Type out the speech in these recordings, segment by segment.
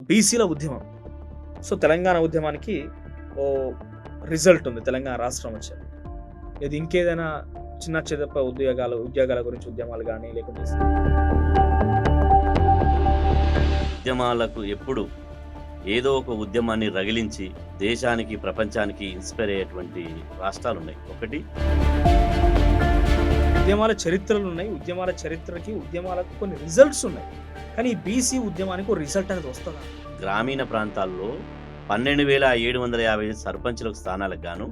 బీసీల ఉద్యమం. సో, తెలంగాణ ఉద్యమానికి ఓ రిజల్ట్ ఉంది. తెలంగాణ రాష్ట్రం వచ్చింది. ఇది ఇంకేదైనా చిన్న చితప్ప ఉద్యోగాల గురించి ఉద్యమాలు గాని లేకుంటే ఉద్యమాలకు ఎప్పుడు ఏదో ఒక ఉద్యమాన్ని రగిలించి దేశానికి, ప్రపంచానికి ఇన్స్పైర్ అయ్యేటువంటి రాష్ట్రాలున్నాయి. ఒకటి ఉద్యమాల చరిత్రలున్నాయి. ఉద్యమాల చరిత్రకి, ఉద్యమాలకు కొన్ని రిజల్ట్స్ ఉన్నాయి. కానీ ఈ బీసీ ఉద్యమానికి ఓ రిజల్ట్ అనేది వస్తదా? గ్రామీణ ప్రాంతాల్లో 12,750 సర్పంచులకు స్థానాలకు గాను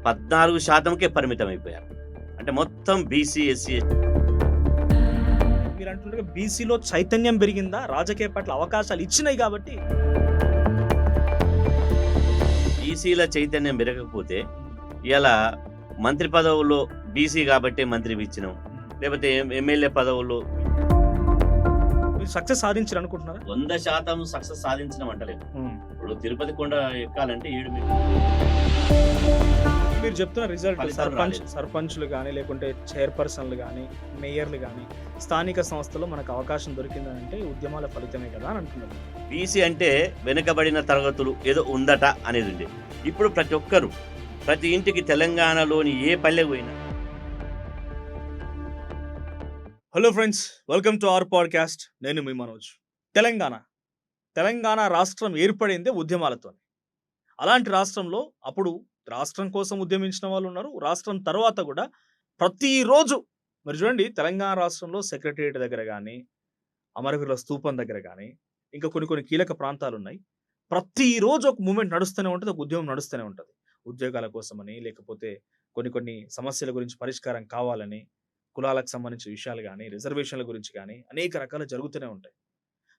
14%కే పరిమితమైపోయారు. అంటే మొత్తం బీసీ, ఎస్సీ, మీరు అంటున్నట్టుగా బీసీలో చైతన్యం పెరిగిందా? రాజకీయ పట్ల అవకాశాలు ఇచ్చినాయి కాబట్టి బీసీల చైతన్యం పెరగకపోతే ఇలా మంత్రి పదవుల్లో బీసీ కాబట్టే మంత్రి ఇచ్చినాం, లేకపోతే ఎమ్మెల్యే పదవుల్లో మీరు సక్సెస్ సాధించారు అనుకుంటున్నారా? 100% సక్సెస్ సాధించడం అంటలేదు. ఇప్పుడు తిరుపతి కొండ ఎక్కాలంటే 7 మీరు చెప్తున్న రిజల్ట్ ఫలితాలు రాలేదు. సర్పంచ్లు కానీ లేకుంటే చైర్పర్సన్లు కానీ మేయర్లు కానీ స్థానిక సంస్థలో మనకు అవకాశం దొరికిందంటే ఉద్యమాల ఫలితమే కదా అని అంటున్నారు. బీసీ అంటే వెనుకబడిన తరగతులు ఏదో ఉందట అనేది ఉండే. ఇప్పుడు ప్రతి ఒక్కరు ప్రతి ఇంటికి తెలంగాణలోని ఏ పల్లెకు పోయినా hello friends, welcome to our podcast. నేను మీ మనోజ్. తెలంగాణ రాష్ట్రం ఏర్పడిందే ఉద్యమాలతో. అలాంటి రాష్ట్రంలో అప్పుడు రాష్ట్రం కోసం ఉద్యమించిన వాళ్ళు ఉన్నారు. రాష్ట్రం తర్వాత కూడా ప్రతిరోజు మరి చూడండి, తెలంగాణ రాష్ట్రంలో సెక్రటరియట్ దగ్గర కానీ, అమరవీరుల స్తూపం దగ్గర కానీ, ఇంకా కొన్ని కీలక ప్రాంతాలు ఉన్నాయి. ప్రతిరోజు ఒక మూమెంట్ నడుస్తూనే ఉంటుంది, ఒక ఉద్యమం నడుస్తూనే ఉంటుంది. ఉద్యోగాల కోసమని, లేకపోతే కొన్ని సమస్యల గురించి పరిష్కారం కావాలని, కులాలకు సంబంధించిన విషయాలు కానీ, రిజర్వేషన్ల గురించి కానీ అనేక రకాలు జరుగుతూనే ఉంటాయి.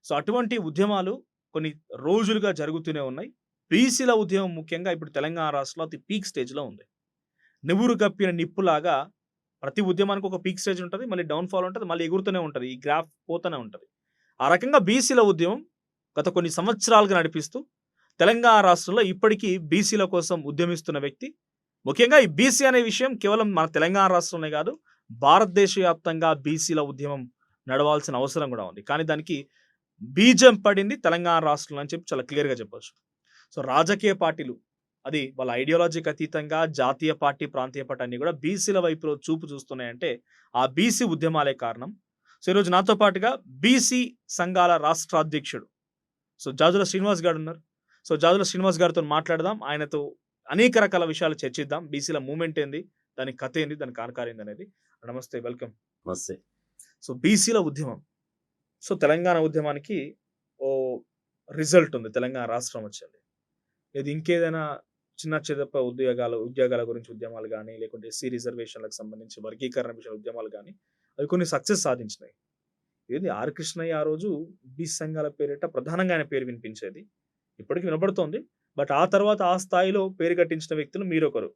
సో అటువంటి ఉద్యమాలు కొన్ని రోజులుగా జరుగుతూనే ఉన్నాయి. బీసీల ఉద్యమం ముఖ్యంగా ఇప్పుడు తెలంగాణ రాష్ట్రంలో అతి పీక్ స్టేజ్లో ఉంది. నివురు కప్పిన నిప్పులాగా ప్రతి ఉద్యమానికి ఒక పీక్ స్టేజ్ ఉంటుంది, మళ్ళీ డౌన్ఫాల్ ఉంటుంది, మళ్ళీ ఎగురుతూనే ఉంటుంది, ఈ గ్రాఫ్ పోతూనే ఉంటుంది. ఆ రకంగా బీసీల ఉద్యమం గత కొన్ని సంవత్సరాలుగా నడిపిస్తూ తెలంగాణ రాష్ట్రంలో ఇప్పటికీ బీసీల కోసం ఉద్యమిస్తున్న వ్యక్తి. ముఖ్యంగా ఈ బీసీ అనే విషయం కేవలం మన తెలంగాణ రాష్ట్రంలో కాదు, భారతదేశ వ్యాప్తంగా బీసీల ఉద్యమం నడవాల్సిన అవసరం కూడా ఉంది. కానీ దానికి బీజం పడింది తెలంగాణ రాష్ట్రంలో అని చెప్పి చాలా క్లియర్గా చెప్పొచ్చు. సో రాజకీయ పార్టీలు అది వాళ్ళ ఐడియాలజీకి అతీతంగా జాతీయ పార్టీ, ప్రాంతీయ పార్టీ అన్ని కూడా బీసీల వైపులో చూపు చూస్తున్నాయంటే ఆ బీసీ ఉద్యమాలే కారణం. సో ఈరోజు నాతో పాటుగా బీసీ సంఘాల రాష్ట్ర అధ్యక్షుడు జాజుల శ్రీనివాస్ గారు ఉన్నారు. సో జాజుల శ్రీనివాస్ గారితో మాట్లాడదాం, ఆయనతో అనేక రకాల విషయాలు చర్చిద్దాం. బీసీల మూమెంట్ ఏంది, దాని కథ ఏంది, దాని కారకారం ఏంది అనేది. నమస్తే, వెల్కమ్. నమస్తే. సో బీసీల ఉద్యమం, సో తెలంగాణ ఉద్యమానికి ఓ రిజల్ట్ ఉంది. తెలంగాణ రాష్ట్రం వచ్చింది. ఇది ఇంకేదైనా చిన్న చితప్ప ఉద్యోగాల గురించి ఉద్యమాలు కానీ, లేకుంటే ఎస్సీ రిజర్వేషన్లకు సంబంధించి వర్గీకరణ విషయాల ఉద్యమాలు కానీ అవి కొన్ని సక్సెస్ సాధించినాయి. ఇది ఆర్ కృష్ణయ్య ఆ రోజు బీసీ సంఘాల పేరిట ప్రధానంగా ఆయన పేరు వినిపించేది, ఇప్పటికీ వినబడుతోంది. బట్ ఆ తర్వాత ఆ స్థాయిలో పేరు కట్టించిన వ్యక్తులు మీరొకరు.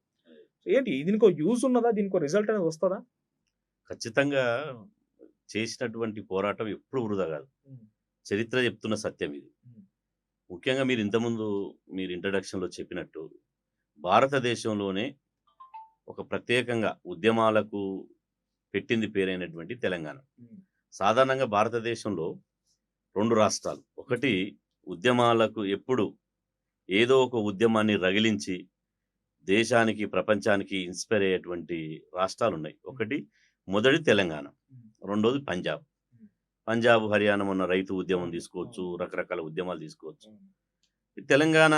ఏంటి దీనికో యూజ్ ఉన్నదా, దీనికో రిజల్ట్ అనేది వస్తుందా? ఖచ్చితంగా చేసినటువంటి పోరాటం ఎప్పుడు వృధా కాదు. చరిత్ర చెప్తున్న సత్యం ఇది. ముఖ్యంగా మీరు ఇంతకుముందు మీరు ఇంట్రడక్షన్లో చెప్పినట్టు భారతదేశంలోనే ఒక ప్రత్యేకంగా ఉద్యమాలకు పెట్టింది పేరైనటువంటి తెలంగాణ. సాధారణంగా భారతదేశంలో 2 రాష్ట్రాలు, ఒకటి ఉద్యమాలకు ఎప్పుడు ఏదో ఒక ఉద్యమాన్ని రగిలించి దేశానికి, ప్రపంచానికి ఇన్స్పైర్ అయ్యేటువంటి రాష్ట్రాలు ఉన్నాయి. ఒకటి మొదటి తెలంగాణ, రెండోది పంజాబ్, హర్యానా ఉన్న రైతు ఉద్యమం తీసుకోవచ్చు, రకరకాల ఉద్యమాలు తీసుకోవచ్చు. తెలంగాణ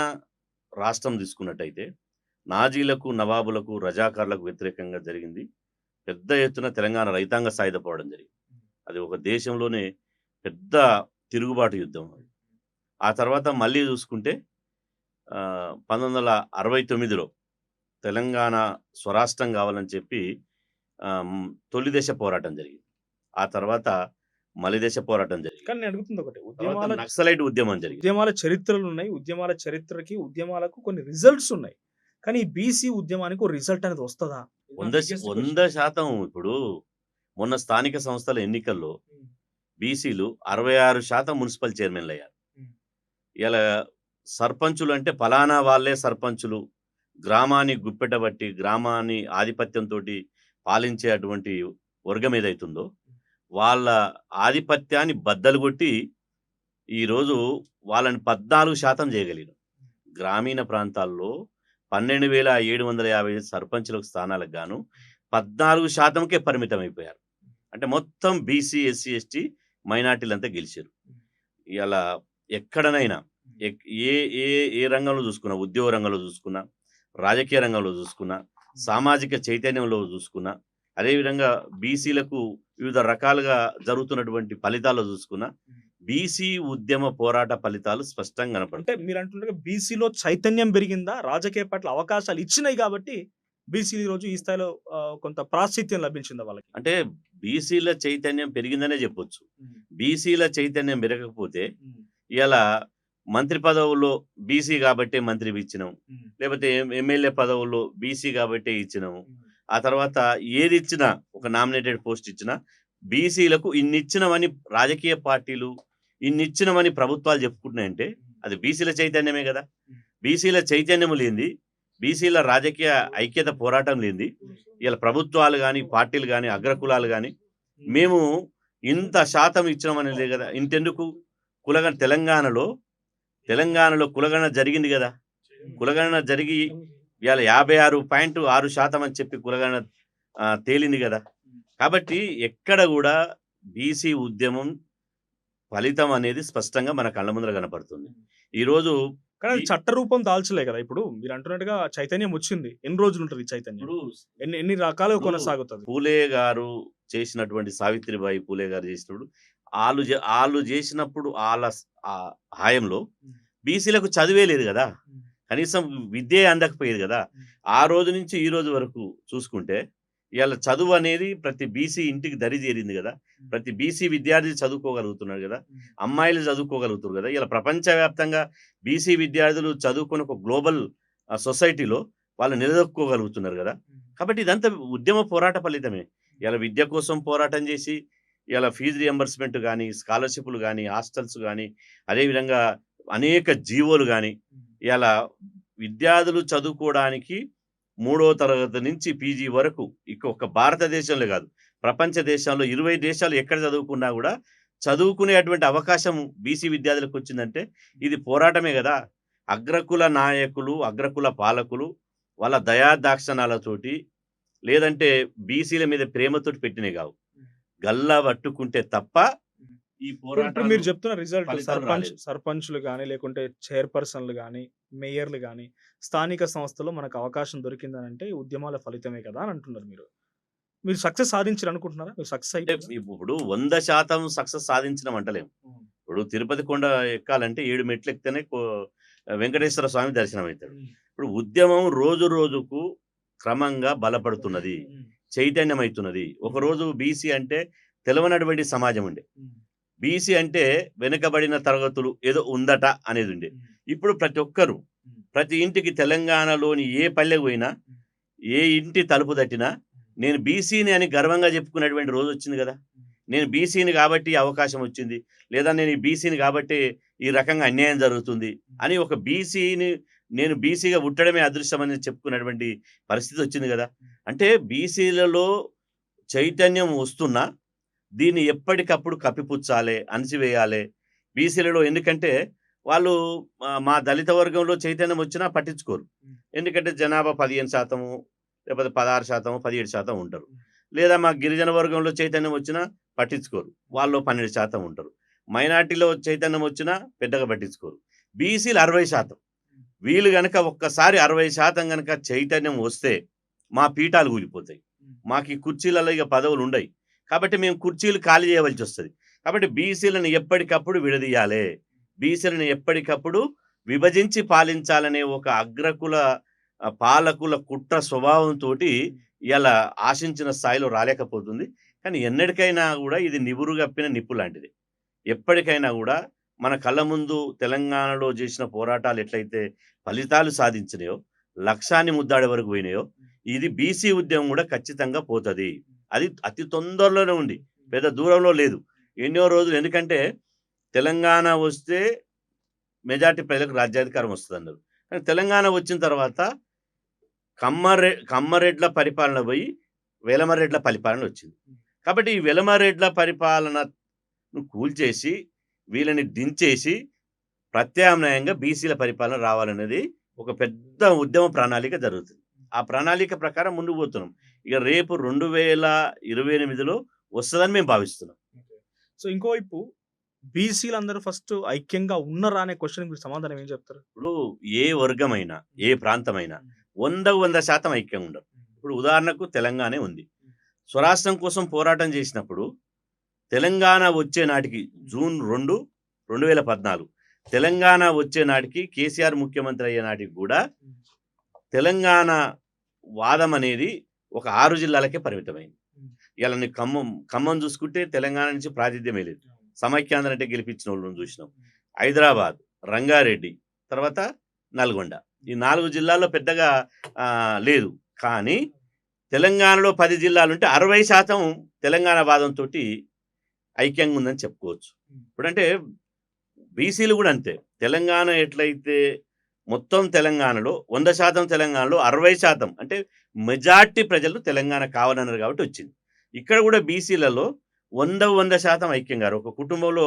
రాష్ట్రం తీసుకున్నట్టయితే నాజీలకు, నవాబులకు, రజాకార్లకు వ్యతిరేకంగా జరిగింది. పెద్ద ఎత్తున తెలంగాణ రైతాంగ సాయుధ పోవడం జరిగింది. అది ఒక దేశంలోనే పెద్ద తిరుగుబాటు యుద్ధం. ఆ తర్వాత మళ్ళీ చూసుకుంటే 1969లో తెలంగాణ స్వరాష్ట్రం కావాలని చెప్పి తొలి దశ పోరాటం జరిగింది. ఆ తర్వాత మలి దశ పోరాటం జరిగింది. కానీ నేను అడుగుతుంది ఒకటి, నక్సలైట్ ఉద్యమం జరిగింది. ఉద్యమాల చరిత్రలు ఉన్నాయి, ఉద్యమాల చరిత్రకి, ఉద్యమాలకు కొన్ని రిజల్ట్స్ ఉన్నాయి. కానీ ఈ బీసీ ఉద్యమానికి ఒక రిజల్ట్ అనేది వస్తుందా? 100% ఇప్పుడు మొన్న స్థానిక సంస్థల ఎన్నికల్లో బీసీలు 66% మున్సిపల్ చైర్మన్లు అయ్యారు. ఇలా సర్పంచులు అంటే ఫలానా వాళ్ళే సర్పంచులు, గ్రామాన్ని గుప్పెటబట్టి గ్రామాన్ని ఆధిపత్యంతో పాలించే అటువంటి వర్గం ఏదైతుందో వాళ్ళ ఆధిపత్యాన్ని బద్దలు కొట్టి ఈరోజు వాళ్ళని 14% చేయగలిగాం. గ్రామీణ ప్రాంతాల్లో 12,750 సర్పంచులకు స్థానాలకు గాను 14%కే పరిమితమైపోయారు. అంటే మొత్తం బీసీ, ఎస్సీ, ఎస్టీ మైనారిటీలంతా గెలిచారు. ఇయాల ఎక్కడనైనా ఎక్ ఏ ఏ ఏ రంగంలో చూసుకున్నా, ఉద్యోగ రంగంలో చూసుకున్నా, రాజకీయ రంగంలో చూసుకున్నా, సామాజిక చైతన్యంలో చూసుకున్నా, అదేవిధంగా బీసీలకు వివిధ రకాలుగా జరుగుతున్నటువంటి ఫలితాల్లో చూసుకున్నా, బీసీ ఉద్యమ పోరాట ఫలితాలు స్పష్టంగా అంటే కనపడతాయి. మీరు అంటున్నట్టుగా బీసీలో చైతన్యం పెరిగిందా? రాజకీయ పట్ల అవకాశాలు ఇచ్చినాయి కాబట్టి బీసీలు ఈరోజు ఈ స్థాయిలో కొంత ప్రాశస్త్యం లభించిందా వాళ్ళకి? అంటే బీసీల చైతన్యం పెరిగిందనే చెప్పొచ్చు. బీసీల చైతన్యం పెరగకపోతే ఇయాల మంత్రి పదవుల్లో బీసీ కాబట్టే మంత్రివి ఇచ్చినాం. లేకపోతే ఎమ్మెల్యే పదవుల్లో బీసీ కాబట్టే ఇచ్చినాము. ఆ తర్వాత ఏదిచ్చినా ఒక నామినేటెడ్ పోస్ట్ ఇచ్చినా బీసీలకు ఇన్నిచ్చినమని రాజకీయ పార్టీలు, ఇన్నిచ్చినమని ప్రభుత్వాలు చెప్పుకుంటున్నాయంటే అది బీసీల చైతన్యమే గదా! బీసీల చైతన్యము లేనిది, బీసీల రాజకీయ ఐక్యత పోరాటం లేనిది ఇయాల ప్రభుత్వాలు గాని, పార్టీలు గాని, అగ్రకులాలు గాని మేము ఇంత శాతం ఇచ్చినామనేదే గదా! ఇంతెందుకు తెలంగాణలో కులగణన జరిగింది గదా! కులగణన జరిగి ఇవాళ 56.6% అని చెప్పి కులగణన తేలింది గదా! కాబట్టి ఎక్కడ గూడా బీసీ ఉద్యమం ఫలితం అనేది స్పష్టంగా మన కళ్ళ ముందర కనపడుతుంది. ఈరోజు కానీ అది ఈ చట్ట రూపం దాల్చలే కదా! ఇప్పుడు మీరు అంటున్నట్టుగా చైతన్యం వచ్చింది. ఎన్ని రోజులుంటది ఈ చైతన్యం? ఇప్పుడు ఎన్ని రకాలుగా ఇప్పుడు కొనసాగుతది? పూలే గారు చేసినటువంటి సావిత్రిబాయి పూలే గారు చేసినప్పుడు ఆళ్ళు చేసినప్పుడు హయాంలో బీసీలకు చదువే లేదు గదా! కనీసం విద్యే అందకపోయేది గదా! ఆ రోజు నుంచి ఈ రోజు వరకు చూసుకుంటే ఇయాల చదువు అనేది ప్రతి బీసీ ఇంటికి దరి చేరింది గదా! ప్రతి బీసీ విద్యార్థి చదువుకోగలుగుతున్నాడు గదా! అమ్మాయిలు చదువుకోగలుగుతున్నారు గదా! ఇలా ప్రపంచవ్యాప్తంగా బీసీ విద్యార్థులు చదువుకొని ఒక గ్లోబల్ సొసైటీలో వాళ్ళు నిలదొక్కుకోగలుగుతున్నారు గదా! కాబట్టి ఇదంతా ఉద్యమ పోరాట ఫలితమే. ఇయాల విద్య కోసం పోరాటం చేసి, ఇయాల ఫీజు రియంబర్స్‌మెంట్ గాని, స్కాలర్‌షిప్‌లు గాని, హాస్టల్స్ గాని, అదేవిధంగా అనేక జీవోలు గాని, ఇయాల విద్యార్థులు చదువుకోవడానికి మూడో తరగతి నుంచి పీజీ వరకు ఒక్క భారతదేశంలో గాదు, ప్రపంచ దేశాల్లో 20 దేశాలు ఎక్కడ చదువుకున్నా గూడా చదువుకునేటువంటి అవకాశం బీసీ విద్యార్థులకొచ్చిందంటే ఇది పోరాటమే గదా! అగ్రకుల నాయకులు, అగ్రకుల పాలకులు వాళ్ళ దయాదాక్షిణాలతోటి లేదంటే బీసీల మీద ప్రేమతోటి పెట్టినయి గావు. గల్లా పట్టుకుంటే తప్ప ఈ ఇప్పుడు మీరు పోరాటాలు చెప్తున్న రిజల్ట్ ఫలితాలు రాలేదు. సర్పంచ్‌లు గాని, లేకుంటే చైర్‌పర్సన్‌లు గాని, మేయర్‌లు గాని, స్థానిక సంస్థల్లో మనకు అవకాశం దొరికిందనంటే ఈ ఉద్యమాల ఫలితమే కదా! అని అంటున్నారు మీరు. మీరు సక్సెస్ సాధించిరనుకుంటున్నారా? మీరు సక్సెస్ అంటే అయిపోయిందా? ఇప్పుడు 100% సక్సెస్ సాధించడం అంటలేం. హ్మ్. ఇప్పుడు తిరుపతి కొండ ఎక్కాలంటే 7 మెట్లు ఎక్కితేనే వెంకటేశ్వర స్వామి దర్శనమైతాడు. హ్మ్. ఇప్పుడు ఉద్యమం రోజు రోజుకు క్రమంగా బలపడుతున్నది. హ్మ్. చైతన్యమైతున్నది. ఒకరోజు బీసీ అంటే తెలవనటువంటి సమాజం ఉండే. హ్మ్. బీసీ అంటే వెనుకబడిన తరగతులు ఏదో ఉందట అనేదుండే. హ్మ్. ఇప్పుడు ప్రతి ఒక్కరు, హ్మ్. ప్రతి ఇంటికి తెలంగాణలోని ఏ పల్లెకు పోయినా, ఏ ఇంటి తలుపు తట్టినా, నేను బీసీని అని గర్వంగా చెప్పుకునేటువంటి రోజొచ్చింది గదా! నేను బీసీని గాబట్టి ఈ అవకాశం వచ్చింది. లేదా నేను ఈ బీసీని గాబట్టే ఈ రకంగా అన్యాయం జరుగుతుంది అని ఒక బీసీని నేను బీసీగా పుట్టడమే అదృష్టమని చెప్పుకున్నటువంటి పరిస్థితొచ్చింది గదా! అంటే బీసీలలో చైతన్యం వస్తున్నా దీన్ని ఎప్పటికప్పుడు కప్పిపుచ్చాలే, అణిచివేయాలే. బీసీలలో ఎందుకంటే వాళ్ళు మా దళిత వర్గంలో చైతన్యం వచ్చినా పట్టించుకోరు. ఎందుకంటే జనాభా 15% లేకపోతే 16%, 17% ఉంటారు. లేదా మా గిరిజన వర్గంలో చైతన్యం వచ్చినా పట్టించుకోరు. వాళ్ళలో 12% ఉంటారు. మైనారిటీలో చైతన్యం వచ్చినా పెద్దగా పట్టించుకోరు. బీసీలు 60%. వీళ్ళు గనక ఒక్కసారి 60% గనక చైతన్యం వస్తే మా పీఠాలు కూలిపోతాయి. మాకు ఈ కుర్చీలలో ఇక పదవులుండయి. కాబట్టి మేము కుర్చీలు ఖాళీ చేయవలసొస్తది. కాబట్టి బీసీలను ఎప్పటికప్పుడు విడదీయాలే. బీసీలను ఎప్పటికప్పుడు విభజించి పాలించాలనే ఒక అగ్రకుల పాలకుల కుట్ర స్వభావంతోటి ఇయాల ఆశించిన స్థాయిలో రాలేకపోతుంది. కానీ ఎన్నటికైనా గూడా ఇది నివురుగప్పిన నిప్పు లాంటిది. ఎప్పటికైనా గూడా మన కళ్ళ ముందు తెలంగాణలో జేసిన పోరాటాలు ఎట్లయితే ఫలితాలు సాధించినాయో, లక్ష్యాన్ని ముద్దాడే వరకు పోయినాయో, ఇది బీసీ ఉద్యమం గూడా ఖచ్చితంగా పోతది. అది అతి తొందరలోనే ఉంది. పెద్ద దూరంలో లేదు. ఎన్నో రోజులు ఎందుకంటే తెలంగాణ వస్తే మెజారిటీ ప్రజలకు రాజ్యాధికారం వస్తదన్నారు. కానీ తెలంగాణ వచ్చిన తర్వాత కమ్మరెడ్ల పరిపాలన పోయి వేలమరెడ్ల పరిపాలన వచ్చింది. కాబట్టి ఈ వేలమరెడ్ల పరిపాలనను కూల్చేసి వీళ్ళని దించేసి ప్రత్యామ్నాయంగా బీసీల పరిపాలన రావాలనేది ఒక పెద్ద ఉద్యమ ప్రణాళిక జరుగుతుంది. ఆ ప్రణాళిక ప్రకారం ముందుకు పోతున్నాం. ఇక రేపు 2028లో వస్తదని మేము భావిస్తున్నాం. సో ఇంకోవైపు బీసీలందరూ ఫస్ట్ ఐక్యంగా ఉన్నారా అనే క్వశ్చన్ మీరు సమాధానం ఏం చెప్తారు? ఇప్పుడు ఏ వర్గమైనా, ఏ ప్రాంతమైనా 100% ఐక్యంగా ఉండరు. ఇప్పుడు ఉదాహరణకు తెలంగాణే ఉంది. స్వరాష్ట్రం కోసం పోరాటం చేసినప్పుడు తెలంగాణ వచ్చే నాటికి జూన్ 2, 2014 తెలంగాణ వచ్చే నాటికి కేసీఆర్ ముఖ్యమంత్రి అయ్యే నాటికి కూడా తెలంగాణ వాదం అనేది ఒక 6 జిల్లాలకే పరిమితమైంది. ఇలా ఖమ్మం చూసుకుంటే తెలంగాణ నుంచి ప్రాతినిధ్యమే లేదు. సమైక్యాంధ్ర అంటే గెలిపించిన వాళ్ళని చూసినాం. హైదరాబాద్, రంగారెడ్డి, తర్వాత నల్గొండ, ఈ 4 జిల్లాల్లో పెద్దగా లేదు. కానీ తెలంగాణలో 10 జిల్లాలుంటే 60% తెలంగాణ వాదంతో ఐక్యంగా ఉందని చెప్పుకోవచ్చు. ఇప్పుడంటే బీసీలు కూడా అంతే. తెలంగాణ ఎట్లయితే మొత్తం తెలంగాణలో 100% తెలంగాణలో 60% అంటే మెజార్టీ ప్రజలు తెలంగాణ కావాలన్నారు కాబట్టి వచ్చింది. ఇక్కడ కూడా బీసీలలో 100% ఐక్యంగా ఒక కుటుంబంలో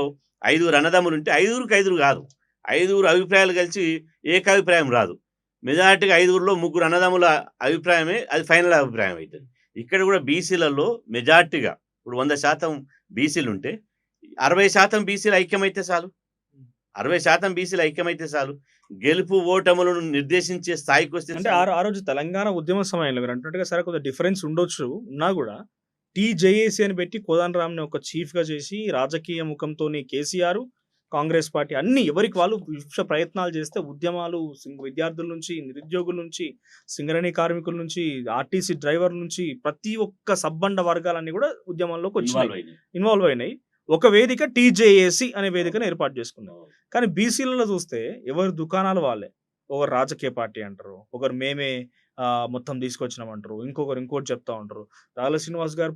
5 అన్నదమ్ములు ఉంటే 5కి 5 కాదు, 5 అభిప్రాయాలు కలిసి ఏకాభిప్రాయం రాదు. మెజార్టీగా 5లో 3 అన్నదమ్ముల అభిప్రాయమే అది ఫైనల్ అభిప్రాయం అవుతుంది. ఇక్కడ కూడా బీసీలలో మెజార్టీగా ఇప్పుడు 100% బీసీలు ఉంటే 60% బీసీలు ఐక్యమైతే చాలు. 60% బీసీలు ఐక్యమైతే చాలు. గెలుపు ఓటములను నిర్దేశించే స్థాయికి వస్తే అంటే ఆ రోజు తెలంగాణ ఉద్యమ సమయంలో మీరు అంటున్నట్టుగా సరే కొద్దిగా డిఫరెన్స్ ఉండొచ్చు, ఉన్నా కూడా టీజేఏసీ అని పెట్టి కోదండరాంని ఒక చీఫ్గా చేసి రాజకీయ ముఖంతో కేసీఆర్ కాంగ్రెస్ పార్టీ అన్ని ఎవరికి వాళ్ళు వివిధ ప్రయత్నాలు చేస్తే ఉద్యమాలు విద్యార్థుల నుంచి, నిరుద్యోగుల నుంచి, సింగరేణి కార్మికుల నుంచి, ఆర్టీసీ డ్రైవర్ల నుంచి ప్రతి ఒక్క సబ్బండ వర్గాలన్నీ కూడా ఉద్యమంలోకి వచ్చినాయి, ఇన్వాల్వ్ అయినాయి. ఒక వేదిక టీజేఏసీ అనే వేదికను ఏర్పాటు చేసుకున్నాం. కానీ బీసీలలో చూస్తే ఎవరు దుకాణాలు వాళ్ళే, ఒకరు రాజకీయ పార్టీ అంటారు, ఒకరు మేమే మొత్తం తీసుకొచ్చినామంటారు, ఇంకోటి చెప్తా ఉంటారు. రాజుల శ్రీనివాస్ గారు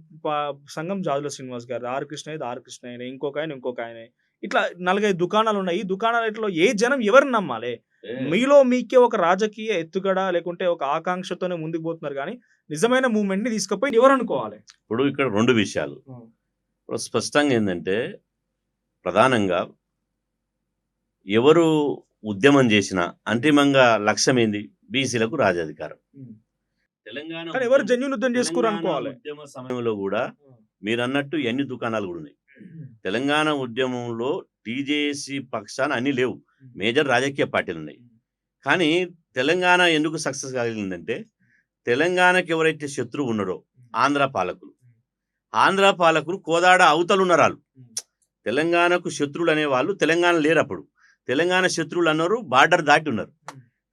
సంఘం జాజుల శ్రీనివాస్ గారు, ఆర్ కృష్ణయ్య, ఇంకొక ఆయన ఇట్లా 4-5 దుకాణాలు ఉన్నాయి. ఈ దుకాణాలలో ఏ జనం ఎవరిని నమ్మాలి? మీకే ఒక రాజకీయ ఎత్తుగడ లేకుంటే ఒక ఆకాంక్షతోనే ముందుకు పోతున్నారు, కానీ నిజమైన మూవ్మెంట్ ని తీసుకుపోయి ఎవరు అనుకోవాలి? ఇప్పుడు ఇక్కడ 2 విషయాలు స్పష్టంగా ఏంటంటే, ప్రధానంగా ఎవరు ఉద్యమం చేసినా అంతిమంగా లక్ష్యం ఏంది? బీసీలకు రాజాధికారం. తెలంగాణ ఎవరు జెన్యూన్ ఉద్యమం చేసుకోరు అనుకోవాలి. ఉద్యమ సమయంలో కూడా మీరు అన్నట్టు ఎన్ని దుకాణాలు కూడా ఉన్నాయి. తెలంగాణ ఉద్యమంలో టీజేఏసీ పక్షాన అన్ని లేవు, మేజర్ రాజకీయ పార్టీలు ఉన్నాయి. కానీ తెలంగాణ ఎందుకు సక్సెస్ కలిగిందంటే, తెలంగాణకి ఎవరైతే శత్రువు ఉన్నారో ఆంధ్ర పాలకులు కోదాడ అవతలు ఉన్నారు. తెలంగాణకు శత్రువులు అనేవాళ్ళు తెలంగాణ లేరు. అప్పుడు తెలంగాణ శత్రువులు అన్నారు బార్డర్ దాటి ఉన్నారు.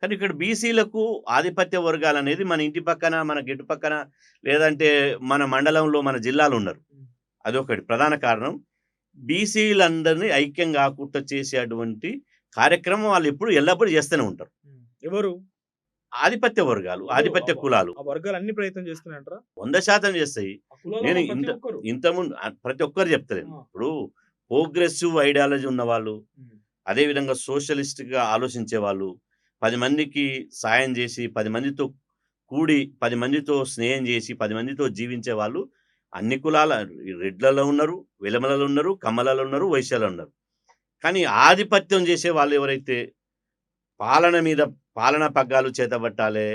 కానీ ఇక్కడ బీసీలకు ఆధిపత్య వర్గాలు అనేది మన ఇంటి పక్కన, మన గెట్టు పక్కన, లేదంటే మన మండలంలో, మన జిల్లాలో ఉన్నారు. అదొకటి ప్రధాన కారణం. బీసీలందరినీ ఐక్యం కాకుండా చేసేటువంటి కార్యక్రమం వాళ్ళు ఎల్లప్పుడూ చేస్తూనే ఉంటారు. ఎవరు? ఆధిపత్య వర్గాలు, ఆధిపత్య కులాలు. ఆ వర్గాలు అన్ని ప్రయత్నం చేస్తున్నాయంటారా? 100% చేస్తాయి. నేను ఇంతకుముందు ప్రతి ఒక్కరు చెప్తాను. ఇప్పుడు ప్రోగ్రెసివ్ ఐడియాలజీ ఉన్నవాళ్ళు, అదేవిధంగా సోషలిస్ట్గా ఆలోచించే వాళ్ళు, 10 మందికి సాయం చేసి, 10 మందితో కూడి, 10 మందితో స్నేహం చేసి, 10 మందితో జీవించే వాళ్ళు అన్ని కులాల, రెడ్లలో ఉన్నారు, వెలమలలో ఉన్నారు, కమ్మలలో ఉన్నారు, వైశ్యాలలో ఉన్నారు. కానీ ఆధిపత్యం చేసే వాళ్ళు ఎవరైతే పాలన పగ్గాలు చేతబట్టాలి,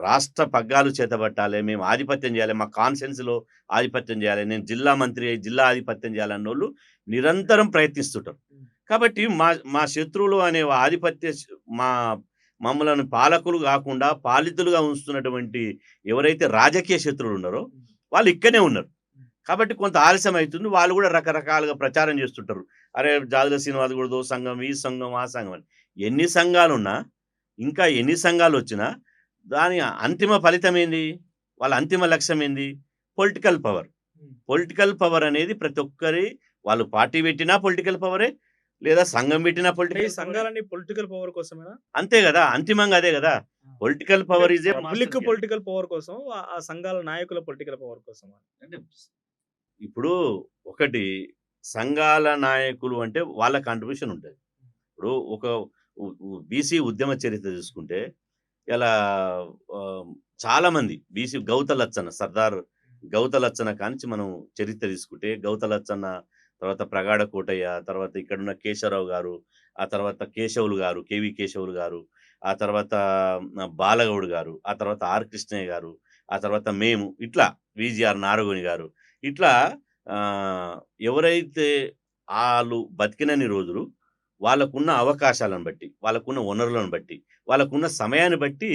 రాష్ట్ర పగ్గాలు చేతబట్టాలి, మేము ఆధిపత్యం చేయాలి, మా కాన్సెన్స్లో ఆధిపత్యం చేయాలి, నేను జిల్లా మంత్రి అయ్యి జిల్లా ఆధిపత్యం చేయాలన్న వాళ్ళు నిరంతరం ప్రయత్నిస్తుంటారు. కాబట్టి మా శత్రువులు అనే మమ్మల్ని పాలకులు కాకుండా పాలితులుగా ఉంచుతున్నటువంటి ఎవరైతే రాజకీయ శత్రువులు ఉన్నారో వాళ్ళు ఇక్కడనే ఉన్నారు. కాబట్టి కొంత ఆలస్యం అవుతుంది. వాళ్ళు కూడా రకరకాలుగా ప్రచారం చేస్తుంటారు. అరే జాజుల శ్రీనివాస్ కూడా సంఘం, ఈ సంఘం, ఆ సంఘం అని. ఎన్ని సంఘాలు ఉన్నా, ఇంకా ఎన్ని సంఘాలు వచ్చినా దాని అంతిమ ఫలితం ఏంది? వాళ్ళ అంతిమ లక్ష్యం ఏంది? Political power. పొలిటికల్ పవర్ అనేది ప్రతి ఒక్కరి, వాళ్ళు పార్టీ పెట్టినా పొలిటికల్ పవరే, లేదా సంఘం పెట్టినా పొలిటికల్. సంఘాలన్నీ పొలిటికల్ పవర్ కోసమేనా? అంతే కదా, అంతిమంగా అదే కదా. Political power is political power కోసం, ఆ సంఘాల నాయకుల పొలిటికల్ పవర్ కోసం. అంటే ఇప్పుడు ఒకటి సంఘాల నాయకులు అంటే వాళ్ళ కాంట్రిబ్యూషన్ ఉంటుంది. ఇప్పుడు ఒక బీసీ ఉద్యమ చరిత్ర చూసుకుంటే ఇలా చాలా మంది బీసీ సర్దార్ గౌత లచ్చన్న కానించి మనం చరిత్ర తీసుకుంటే, గౌత లచ్చన్న తర్వాత ప్రగాఢ కోటయ్య, తర్వాత ఇక్కడున్న కేశవరావు గారు, ఆ తర్వాత కేశవులు గారు, కేవి కేశవులు గారు, ఆ తర్వాత బాలగౌడ్ గారు, ఆ తర్వాత ఆర్ కృష్ణయ్య గారు, ఆ తర్వాత మేము, ఇట్లా విజిఆర్ నారగోని గారు, ఇట్లా ఎవరైతే ఆళ్ళు బతికినన్ని రోజులు వాళ్ళకున్న అవకాశాలను బట్టి, వాళ్ళకున్న వనరులను బట్టి, వాళ్ళకున్న సమయాన్ని బట్టి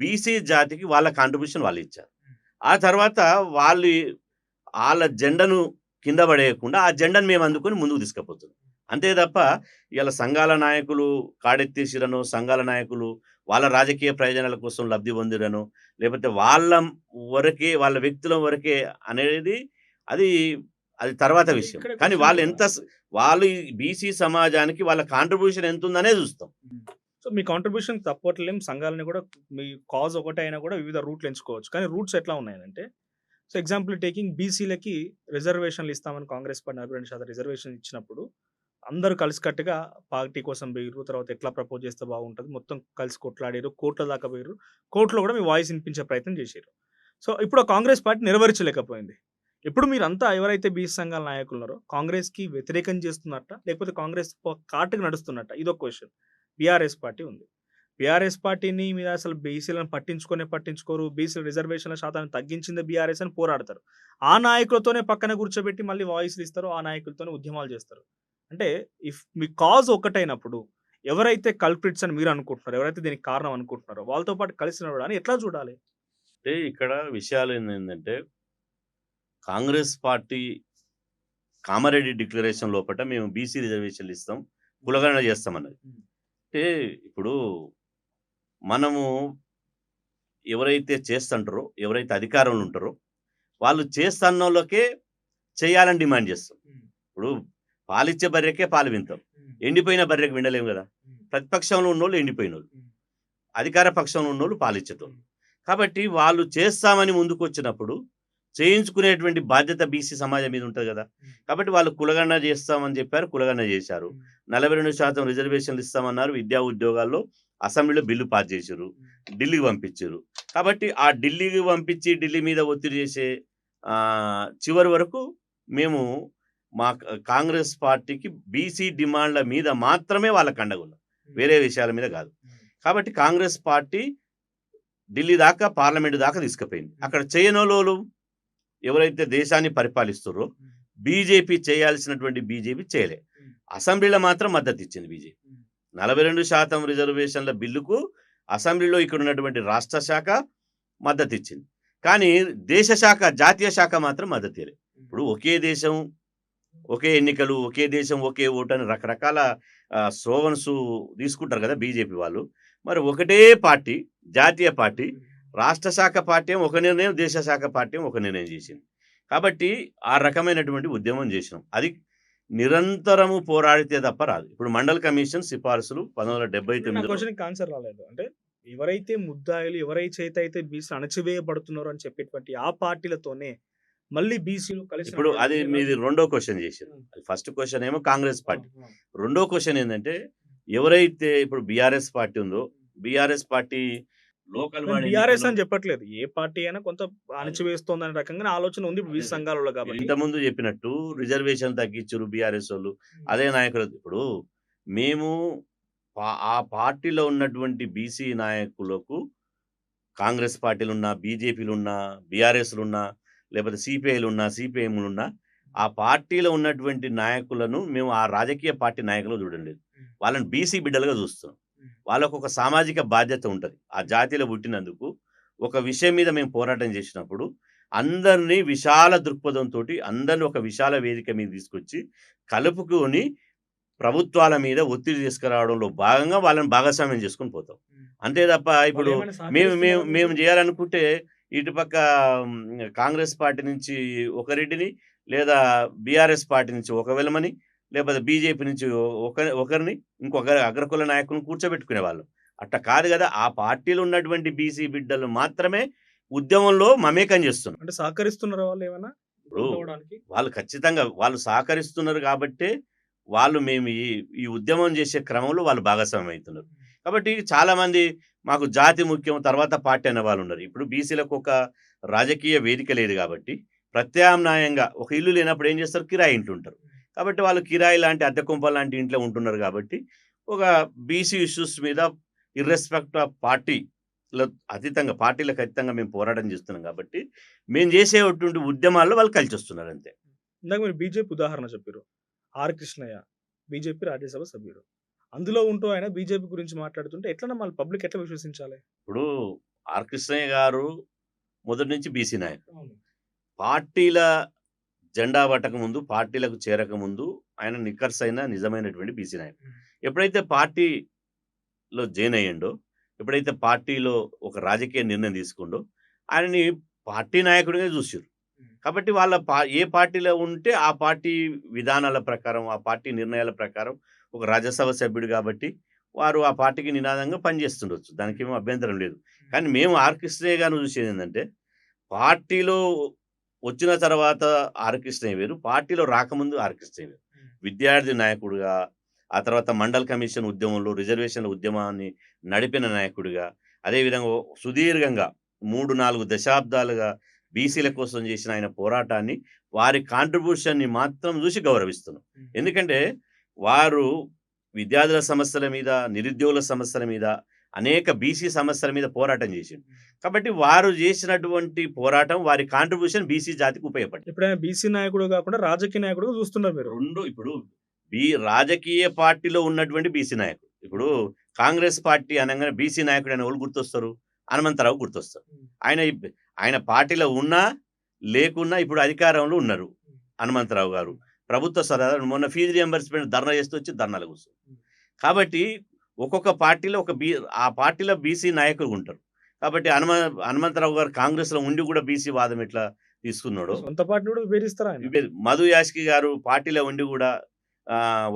బీసీ జాతికి వాళ్ళ కాంట్రిబ్యూషన్ వాళ్ళిచ్చారు. ఆ తర్వాత వాళ్ళు ఆళ్ళ జెండను కింద పడేయకుండా ఆ జెండాను మేము అందుకొని ముందుకు తీసుకుపోతున్నాం. అంతే తప్ప ఇయాల సంఘాల నాయకులు కాడెత్తేసిరనో, సంఘాల నాయకులు వాళ్ళ రాజకీయ ప్రయోజనాల కోసం లబ్ధి పొందిరనో, లేకపోతే వాళ్ళ వరకే, వాళ్ళ వ్యక్తుల వరకే అనేది అది అది తర్వాత విషయం. ఇక్కడ కానీ క్వెషన్ వాళ్ళు కూడా ఎంత వాళ్ళు ఈ బీసీ సమాజానికి వాళ్ళ కాంట్రిబ్యూషన్ ఎంతుందనే చూస్తాం. సో మీ కాంట్రిబ్యూషన్ తప్పట్లేం. సంఘాలని కూడా మీ కాజ్ ఒకటే అయినా కూడా వివిధ రూట్లు ఎంచుకోవచ్చు. కానీ రూట్స్ ఎట్లా ఉన్నాయంటే, సో ఎగ్జాంపుల్ టేకింగ్ బీసీలకి రిజర్వేషన్లు ఇస్తామని కాంగ్రెస్ పార్టీ 42% రిజర్వేషన్ ఇచ్చినప్పుడు అందరూ కలిసికట్టుగా పార్టీ కోసం పోయిర్రు. తర్వాత ఎట్లా ప్రపోజ్ చేస్తే బాగుంటది. మొత్తం కలిసి కొట్లాడిర్రు. కోర్టుల దాకా పోయిర్రు. కోర్టులో కూడా మీ వాయిస్ వినిపించే ప్రయత్నం చేసిర్రు. సో ఇప్పుడు ఆ కాంగ్రెస్ పార్టీ నెరవేర్చలేకపోయింది. ఇప్పుడు మీరంతా ఎవరైతే బీసీ సంఘాల నాయకులు ఉన్నారో కాంగ్రెస్‌కి వ్యతిరేకం చేస్తున్నట్టా? లేకపోతే కాంగ్రెస్ కాటుకు నడుస్తున్నట్టా? ఇదొక క్వెషన్. బీఆర్ఎస్ పార్టీ ఉంది. బీఆర్ఎస్ పార్టీని మీరు అసలు బీసీలను పట్టించుకోరు. బీసీల రిజర్వేషన్ల శాతాన్ని తగ్గించిందే బీఆర్ఎస్ అని పోరాడతారు. ఆ నాయకులతోనే పక్కన కూర్చోబెట్టి మళ్ళీ వాయిస్‌లు ఇస్తారు. ఆ నాయకులతోనే ఉద్యమాలు చేస్తారు. అంటే మీ కాజ్ ఒక్కటైనప్పుడు ఎవరైతే కల్ప్రిట్స్ అని మీరు అనుకుంటున్నారో, ఎవరైతే దీనికి కారణం అనుకుంటున్నారో వాళ్ళతో పాటు కలిసి నడవడాన్ని ఎట్లా చూడాలి? అంటే ఇక్కడ విషయాలు ఏందంటే కాంగ్రెస్ పార్టీ కామారెడ్డి డిక్లరేషన్ లోపట మేము బీసీ రిజర్వేషన్లు ఇస్తాం, కులగణన చేస్తామన్నది. అంటే ఇప్పుడు మనము ఎవరైతే చేస్తుంటారో, ఎవరైతే అధికారంలో ఉంటారో వాళ్ళు చేస్తన్నోళ్ళకే చేయాలని డిమాండ్ చేస్తాం. ఇప్పుడు పాలిచ్చే బర్రెకే పాలు వింటాం, ఎండిపోయిన బర్రెకి వినలేము కదా. ప్రతిపక్షంలో ఉన్నోళ్ళు ఎండిపోయినోళ్ళు, అధికార పక్షంలో ఉన్నోళ్ళు పాలిచ్చేటోళ్ళు. కాబట్టి వాళ్ళు చేస్తామని ముందుకు వచ్చినప్పుడు చేయించుకునేటువంటి బాధ్యత బీసీ సమాజం మీద ఉంటుంది కదా. కాబట్టి వాళ్ళు కులగణన చేస్తామని చెప్పారు, కులగణన చేశారు. 42% రిజర్వేషన్లు ఇస్తామన్నారు. విద్యా ఉద్యోగాల్లో అసెంబ్లీలో బిల్లు పాస్ చేశారు, ఢిల్లీకి పంపించారు. కాబట్టి ఆ ఢిల్లీకి పంపించి ఢిల్లీ మీద ఒత్తిడి చేసే చివరి వరకు మేము మా కాంగ్రెస్ పార్టీకి బీసీ డిమాండ్ల మీద మాత్రమే వాళ్ళకి అండగున్నాం, వేరే విషయాల మీద కాదు. కాబట్టి కాంగ్రెస్ పార్టీ ఢిల్లీ దాకా, పార్లమెంటు దాకా తీసుకుపోయింది. అక్కడ చేయనోళ్ళు ఎవరైతే దేశాన్ని పరిపాలిస్తారో బీజేపీ చేయాల్సినటువంటి బీజేపీ చేయలే. అసెంబ్లీలో మాత్రం మద్దతు ఇచ్చింది బీజేపీ. 42% రిజర్వేషన్ల బిల్లుకు అసెంబ్లీలో ఇక్కడ ఉన్నటువంటి రాష్ట్ర శాఖ మద్దతు ఇచ్చింది. కానీ దేశ శాఖ, జాతీయ శాఖ మాత్రం మద్దతు ఇవ్వలేదు. ఇప్పుడు ఒకే దేశం, ఒకే ఎన్నికలు, ఒకే దేశం, ఒకే ఓటు అని రకరకాల స్లోగన్స్ తీసుకుంటారు కదా బీజేపీ వాళ్ళు. మరి ఒకటే పార్టీ, జాతీయ పార్టీ, రాష్ట్ర శాఖ పార్టీ ఒక నిర్ణయం, దేశ శాఖ పార్టీ ఒక నిర్ణయం చేసింది. కాబట్టి ఆ రకమైనటువంటి ఉద్యమం చేసినాం. అది నిరంతరము పోరాడితే తప్ప రాదు. ఇప్పుడు మండల్ కమిషన్ సిఫార్సులు 1979 క్వశ్చన్‌కి ఆన్సర్ రాలేదు. అంటే ఎవరైతే ముద్దాయిలు, ఎవరైతే బీసీలు అణచివేయబడుతున్నారో అని చెప్పేటువంటి ఆ పార్టీలతోనే మళ్ళీ బీసీలు కలిసి ఇప్పుడు అది మీది రెండో క్వశ్చన్ చేశారు. ఫస్ట్ క్వశ్చన్ ఏమో కాంగ్రెస్ పార్టీ, రెండో క్వశ్చన్ ఏంటంటే ఎవరైతే ఇప్పుడు బీఆర్ఎస్ పార్టీ ఉందో, బీఆర్ఎస్ పార్టీ లోకల్ బీఆర్ఎస్ అని చెప్పట్లేదు. ఏ పార్టీ అయినా కొంత అణచివేస్తోందనే రకంగా ఆలోచన ఉంది బీసీ సంఘాలలో కాబట్టి. ఇంతకుముందు చెప్పినట్టు రిజర్వేషన్ తగ్గించారు బీఆర్ఎస్ వాళ్ళు, అదే నాయకులు. ఇప్పుడు మేము ఆ పార్టీలో ఉన్నటువంటి బీసీ నాయకులకు కాంగ్రెస్ పార్టీలున్నా, బీజేపీలున్నా, బీఆర్ఎస్లున్నా, లేకపోతే సిపిఐలున్నా, సిపిఎంలున్నా, ఆ పార్టీలో ఉన్నటువంటి నాయకులను మేము ఆ రాజకీయ పార్టీ నాయకులు చూడలేదు. వాళ్ళని బీసీ బిడ్డలుగా చూస్తున్నాం. వాళ్ళకు ఒక సామాజిక బాధ్యత ఉంటుంది. ఆ జాతిలో పుట్టినందుకు ఒక విషయం మీద మేము పోరాటం చేసినప్పుడు అందరినీ విశాల దృక్పథంతో, అందరినీ ఒక విశాల వేదిక మీద తీసుకొచ్చి కలుపుకొని ప్రభుత్వాల మీద ఒత్తిడి తీసుకురావడంలో భాగంగా వాళ్ళని భాగస్వామ్యం చేసుకొని పోతాం. అంతే తప్ప ఇప్పుడు మేము చేయాలనుకుంటే ఇటుపక్క కాంగ్రెస్ పార్టీ నుంచి ఒక రెడ్డిని, లేదా బీఆర్ఎస్ పార్టీ నుంచి ఒక వెలమని, లేకపోతే బీజేపీ నుంచి ఒకరిని, ఇంకొక అగ్రకుల నాయకులను కూర్చోబెట్టుకునే వాళ్ళు. అట్లా కాదు కదా. ఆ పార్టీలో ఉన్నటువంటి బీసీ బిడ్డలు మాత్రమే ఉద్యమంలో మమేకం చేస్తున్నారు. అంటే సహకరిస్తున్నారు వాళ్ళు ఏమన్నా? వాళ్ళు ఖచ్చితంగా వాళ్ళు సహకరిస్తున్నారు కాబట్టే వాళ్ళు మేము ఈ ఉద్యమం చేసే క్రమంలో వాళ్ళు భాగస్వామ్యం అవుతున్నారు. కాబట్టి చాలా మంది మాకు జాతి ముఖ్యం, తర్వాత పార్టీ అనే వాళ్ళు ఉన్నారు. ఇప్పుడు బీసీలకు ఒక రాజకీయ వేదిక లేదు కాబట్టి ప్రత్యామ్నాయంగా ఒక ఇల్లు లేనప్పుడు ఏం చేస్తారు, కిరాయి ఇంట్లో ఉంటారు. కాబట్టి వాళ్ళు కిరాయి లాంటి అద్దె కొంప లాంటి ఇంట్లో ఉంటున్నారు కాబట్టి ఒక బీసీ ఇష్యూస్ మీద ఇర్రెస్పెక్ట్ ఆఫ్ పార్టీల అతీతంగా పార్టీలకు అతీతంగా మేము పోరాటం చేస్తున్నాం కాబట్టి మేము చేసేటువంటి ఉద్యమాల్లో వాళ్ళు కలిసి వస్తున్నారు అంతే. ఇందాక మీరు బీజేపీ ఉదాహరణ చెప్పారు. ఆర్ కృష్ణయ్య బీజేపీ రాజ్యసభ సభ్యుడు. అందులో ఉంటూ ఆయన బీజేపీ గురించి మాట్లాడుతుంటే ఎట్లా నమ్మాలి? పబ్లిక్ ఎట్లా విశ్వసించాలి? ఇప్పుడు ఆర్ కృష్ణయ్య గారు మొదటి నుంచి బీసీ నాయకుడు. పార్టీల జెండా పట్టకముందు, పార్టీలకు చేరకముందు ఆయన నిక్కర్సైన నిజమైనటువంటి బీసీ నాయకుడు. ఎప్పుడైతే పార్టీలో జాయిన్ అయ్యిండో, ఎప్పుడైతే పార్టీలో ఒక రాజకీయ నిర్ణయం తీసుకుండో, ఆయనని పార్టీ నాయకుడిగా చూసిర్రు. కాబట్టి వాళ్ళ ఏ పార్టీలో ఉంటే ఆ పార్టీ విధానాల ప్రకారం, ఆ పార్టీ నిర్ణయాల ప్రకారం ఒక రాజ్యసభ సభ్యుడు కాబట్టి వారు ఆ పార్టీకి నినాదంగా పనిచేస్తుండొచ్చు. దానికేమో అభ్యంతరం లేదు. కానీ మేము ఆర్ కృష్ణయ్య గారిని చూసేదేందంటే, పార్టీలో వచ్చిన తర్వాత ఆర్ కృష్ణయ్య వేరు, పార్టీలో రాకముందు ఆర్ కృష్ణయ్య వేరు. విద్యార్థి నాయకుడిగా, ఆ తర్వాత మండల్ కమిషన్ ఉద్యమంలో రిజర్వేషన్ల ఉద్యమాన్ని నడిపిన నాయకుడిగా, అదేవిధంగా సుదీర్ఘంగా 3, 4 దశాబ్దాలుగా బీసీల కోసం చేసిన ఆయన పోరాటాన్ని, వారి కాంట్రిబ్యూషన్‌ని మాత్రం చూసి గౌరవిస్తున్నాం. ఎందుకంటే వారు విద్యార్థుల సమస్యల మీద, నిరుద్యోగుల సమస్యల మీద, అనేక బీసీ సమస్యల మీద పోరాటం చేసిండు. కాబట్టి వారు చేసినటువంటి పోరాటం, వారి కాంట్రిబ్యూషన్ బీసీ జాతికి ఉపయోగపడింది. ఇప్పుడు ఆయన బీసీ నాయకుడు కాకుండా రాజకీయ నాయకుడుగా చూస్తున్నారు మీరు. 2 ఇప్పుడు రాజకీయ పార్టీలో ఉన్నటువంటి బీసీ నాయకుడు. ఇప్పుడు కాంగ్రెస్ పార్టీ అనంగానే బీసీ నాయకుడు అని ఎవరు గుర్తొస్తారు? హనుమంతరావు గుర్తొస్తారు. ఆయన పార్టీలో ఉన్నా, లేకున్నా ఇప్పుడు అధికారంలో ఉన్నారు హనుమంతరావు గారు. ప్రభుత్వ మొన్న ఫీజు రియంబర్స్‌మెంట్ ధర్నా చేస్తూ వచ్చి ధర్నాలో కూర్చున్నారు. కాబట్టి ఒక్కొక్క పార్టీలో ఆ పార్టీలో బీసీ నాయకులు ఉంటారు. కాబట్టి హనుమంతరావు గారు కాంగ్రెస్‌లో ఉండి కూడా బీసీ వాదం ఎట్లా తీసుకున్నాడో, సొంత పార్టీ కూడా విభేదిస్తారా ఆయన? మధు యాష్కి గారు పార్టీలో ఉండి కూడా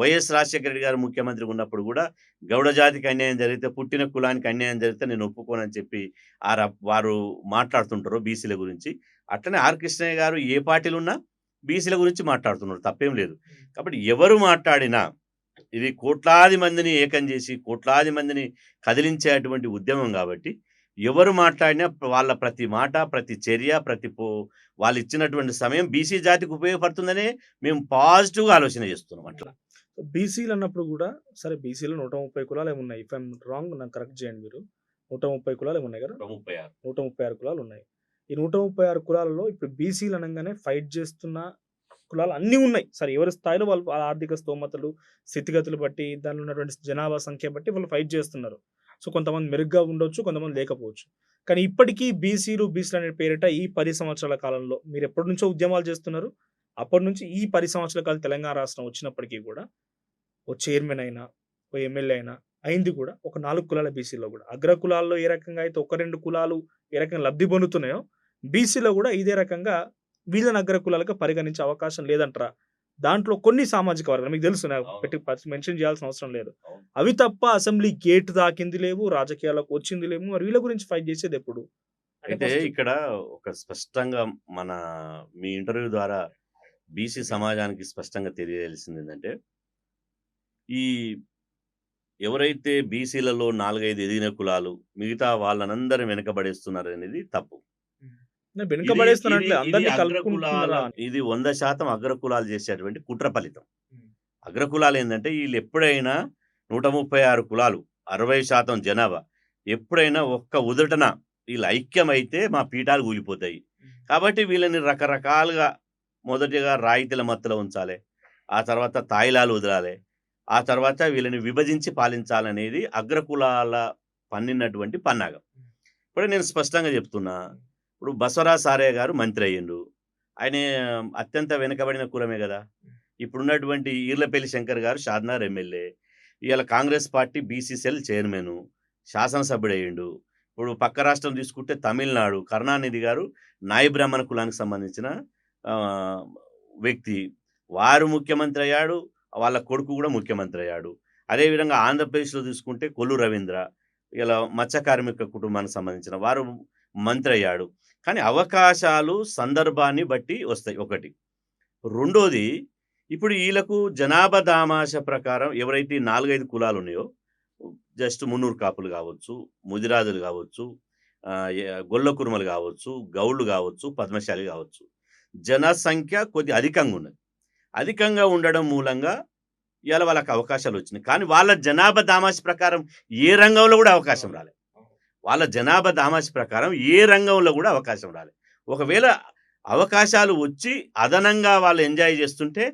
వైఎస్ రాజశేఖర రెడ్డి గారు ముఖ్యమంత్రిగా ఉన్నప్పుడు కూడా గౌడ జాతికి అన్యాయం జరిగితే, పుట్టిన కులానికి అన్యాయం జరిగితే నేను ఒప్పుకోనని చెప్పి వారు మాట్లాడుతుంటారు బీసీల గురించి. అట్లనే ఆర్ కృష్ణయ్య గారు ఏ పార్టీలో ఉన్నా బీసీల గురించి మాట్లాడుతున్నారు, తప్పేం లేదు. కాబట్టి ఎవరు మాట్లాడినా ఇది కోట్లాది మందిని ఏకం చేసి, కోట్లాది మందిని కదిలించేటువంటి ఉద్యమం కాబట్టి ఎవరు మాట్లాడినా వాళ్ళ ప్రతి మాట, ప్రతి చర్య, వాళ్ళు ఇచ్చినటువంటి సమయం బీసీ జాతికి ఉపయోగపడుతుందనే మేము పాజిటివ్‌గా ఆలోచన చేస్తున్నాం అట్లా. బీసీలు అన్నప్పుడు కూడా సరే బీసీలో 130 కులాలు ఏమో ఉన్నాయి. ఇఫ్ ఐ యామ్ రాంగ్ నన్ను కరెక్ట్ చేయండి మీరు. 130 కులాలు ఏమో ఉన్నాయి కదా? 136. 136 కులాలు ఉన్నాయి. ఈ 136 కులాలలో ఇప్పుడు బీసీలు అనంగానే ఫైట్ చేస్తున్న కులాలు అన్నీ ఉన్నాయి. సరే ఎవరి స్థాయిలో వాళ్ళు వాళ్ళ ఆర్థిక స్తోమతలు, స్థితిగతులు బట్టి, దానిలో ఉన్నటువంటి జనాభా సంఖ్య బట్టి వాళ్ళు ఫైట్ చేస్తున్నారు. సో కొంతమంది మెరుగ్గా ఉండొచ్చు, కొంతమంది లేకపోవచ్చు. కానీ ఇప్పటికీ బీసీలు అనే పేరిట ఈ 10 సంవత్సరాల కాలంలో మీరు ఎప్పటి నుంచో ఉద్యమాలు చేస్తున్నారు. అప్పటి నుంచి ఈ 10 సంవత్సరాల కాలం తెలంగాణ రాష్ట్రం వచ్చినప్పటికీ కూడా ఓ చైర్మన్ అయినా, ఓ ఎమ్మెల్యే అయినా అయింది కూడా ఒక 4 కులాల బీసీలో కూడా. అగ్ర కులాల్లో ఏ రకంగా అయితే 1, 2 కులాలు ఏ రకంగా లబ్ధి పొందుతున్నాయో, బీసీలో కూడా ఇదే రకంగా వీళ్ళని అగ్ర కులాలుగా పరిగణించే అవకాశం లేదంటారా? దాంట్లో కొన్ని సామాజిక వర్గాలు మీకు తెలుసు, నాకు మెన్షన్ చేయాల్సిన అవసరం లేదు. అవి తప్ప అసెంబ్లీ గేట్ దాకింది లేవు, రాజకీయాలకు వచ్చింది లేవు. మరి వీళ్ళ గురించి ఫైట్ చేసేది ఎప్పుడు? అయితే ఇక్కడ ఒక స్పష్టంగా మీ ఇంటర్వ్యూ ద్వారా బీసీ సమాజానికి స్పష్టంగా తెలియజేయాల్సింది ఏంటంటే, ఈ ఎవరైతే బీసీలలో 4, 5 ఎదిగిన కులాలు మిగతా వాళ్ళనందరూ వెనకబడేస్తున్నారు అనేది తప్పు. వెనుకబడేస్తున్నట్లే ఇది అందరినీ అగ్రకులాల కలుపుకుంటున్నారా? ఇది 100% అగ్రకులాలు చేసేటువంటి కుట్ర ఫలితం. అగ్రకులాలు ఏంటంటే వీళ్ళు ఎప్పుడైనా 136 కులాలు 60% జనాభా ఎప్పుడైనా ఒక్క ఉదటన వీళ్ళు ఐక్యమైతే మా పీఠాలు కూలిపోతాయి. కాబట్టి వీళ్ళని రకరకాలుగా మొదటిగా రాయితీల మత్తులో ఉంచాలి, ఆ తర్వాత తాయిలాలు వదలాలి, ఆ తర్వాత వీళ్ళని విభజించి పాలించాలనేది అగ్రకులాల పన్నినటువంటి పన్నాగం. ఇప్పుడు నేను స్పష్టంగా చెప్తున్నా, ఇప్పుడు బసవరాజ్ సారయ్య గారు మంత్రి అయ్యిండు. ఆయన అత్యంత వెనుకబడిన కులమే కదా. ఇప్పుడున్నటువంటి ఈర్లపల్లి శంకర్ గారు షాద్నగర్ ఎమ్మెల్యే. ఇవాళ కాంగ్రెస్ పార్టీ బీసీసీఎల్ చైర్మన్, శాసనసభ్యుడు అయ్యిండు. ఇప్పుడు పక్క రాష్ట్రం తీసుకుంటే తమిళనాడు కరుణానిధి గారు నాయి బ్రాహ్మణ కులానికి సంబంధించిన వ్యక్తి. వారు ముఖ్యమంత్రి అయ్యాడు, వాళ్ళ కొడుకు కూడా ముఖ్యమంత్రి అయ్యాడు. అదేవిధంగా ఆంధ్రప్రదేశ్లో తీసుకుంటే కొల్లు రవీంద్ర ఇలా మత్స్య కార్మిక కుటుంబానికి సంబంధించిన వారు మంత్రి అయ్యాడు. కానీ అవకాశాలు సందర్భాన్ని బట్టి వస్తాయి ఒకటి. రెండోది, ఇప్పుడు వీళ్ళకు జనాభా దామాష ప్రకారం ఎవరైతే 4, 5 కులాలు ఉన్నాయో, జస్ట్ మున్నూరు కాపులు కావచ్చు, ముదిరాజులు కావచ్చు, గొల్ల కురుమలు కావచ్చు, గౌళ్ళు కావచ్చు, పద్మశాలి కావచ్చు, జనసంఖ్య కొద్ది అధికంగా ఉన్నది. అధికంగా ఉండడం మూలంగా ఇవాళ వాళ్ళకి అవకాశాలు వచ్చినాయి. కానీ వాళ్ళ జనాభా దామాషి ప్రకారం ఏ రంగంలో కూడా అవకాశం రాలేదు. వాళ్ళ జనాభా దామాషి ప్రకారం ఏ రంగంలో కూడా అవకాశం రాలేదు. ఒకవేళ అవకాశాలు వచ్చి అదనంగా వాళ్ళు ఎంజాయ్ చేస్తుంటే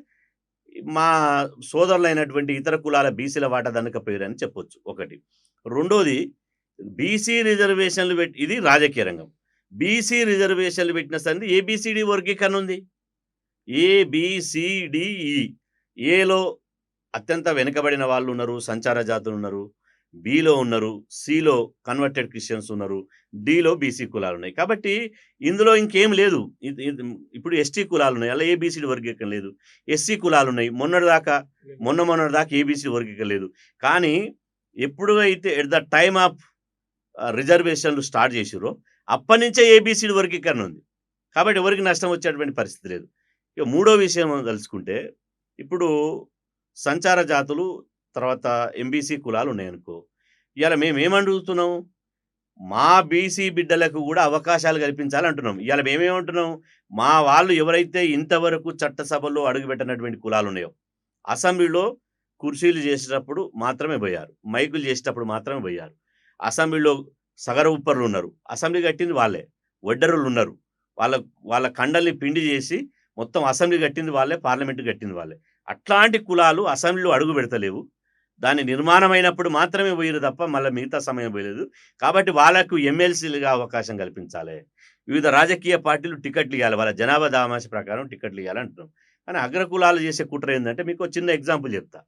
మా సోదరులైనటువంటి ఇతర కులాల బీసీల వాటా దనకపోయారని చెప్పొచ్చు ఒకటి. రెండోది బీసీ రిజర్వేషన్లు ఇది రాజకీయ రంగం. బీసీ రిజర్వేషన్లు పెట్టిన సంది ఏబిసిడి వర్గీకరణ ఉంది. ఏబిసిడిఈ. ఏలో అత్యంత వెనుకబడిన వాళ్ళు ఉన్నారు, సంచార జాతులు ఉన్నారు. బిలో ఉన్నారు, సిలో కన్వర్టెడ్ క్రిస్టియన్స్ ఉన్నారు, డిలో బీసీ కులాలు ఉన్నాయి. కాబట్టి ఇందులో ఇంకేం లేదు. ఇప్పుడు ఎస్టీ కులాలు ఉన్నాయి, అలా ఏబిసిడి వర్గీకరణ లేదు. ఎస్సీ కులాలు ఉన్నాయి, మొన్నటిదాకా ఏబిసిడి వర్గీకరణ లేదు. కానీ ఎప్పుడు అయితే ఎట్ ద టైమ్ ఆఫ్ రిజర్వేషన్లు స్టార్ట్ చేసిరో అప్పటి నుంచే ఏబిసిడి వర్గీకరణ ఉంది. కాబట్టి ఎవరికి నష్టం వచ్చేటువంటి పరిస్థితి లేదు. ఇక మూడో విషయం తెలుసుకుంటే, ఇప్పుడు సంచార జాతులు తర్వాత ఎంబీసీ కులాలు ఉన్నాయనుకో, ఇవాళ మేమేమడుగుతున్నాం, మా బీసీ బిడ్డలకు కూడా అవకాశాలు కల్పించాలంటున్నాం. ఇవాళ మేమేమంటున్నాం, మా వాళ్ళు ఎవరైతే ఇంతవరకు చట్టసభలో అడుగుపెట్టినటువంటి కులాలు ఉన్నాయో, అసెంబ్లీలో కుర్చీలు చేసేటప్పుడు మాత్రమే పోయారు, మైకులు చేసేటప్పుడు మాత్రమే పోయారు. అసెంబ్లీలో సగర ఉప్పర్లు ఉన్నారు, అసెంబ్లీ కట్టింది వాళ్ళే. వడ్డరులు ఉన్నారు, వాళ్ళ కండల్ని పిండి చేసి మొత్తం అసెంబ్లీ కట్టింది వాళ్ళే, పార్లమెంటు కట్టింది వాళ్ళే. అట్లాంటి కులాలు అసెంబ్లీలో అడుగు పెడతలేవు. దాని నిర్మాణం అయినప్పుడు మాత్రమే పోయారు తప్ప మళ్ళీ మిగతా సమయం పోయలేదు. కాబట్టి వాళ్ళకు ఎమ్మెల్సీలుగా అవకాశం కల్పించాలి. వివిధ రాజకీయ పార్టీలు టికెట్లు ఇవ్వాలి, వాళ్ళ జనాభా దామాషి ప్రకారం టికెట్లు ఇవ్వాలి అంటున్నాం. కానీ అగ్రకులాలు చేసే కుట్ర ఏంటంటే, మీకు ఒక చిన్న ఎగ్జాంపుల్ చెప్తా.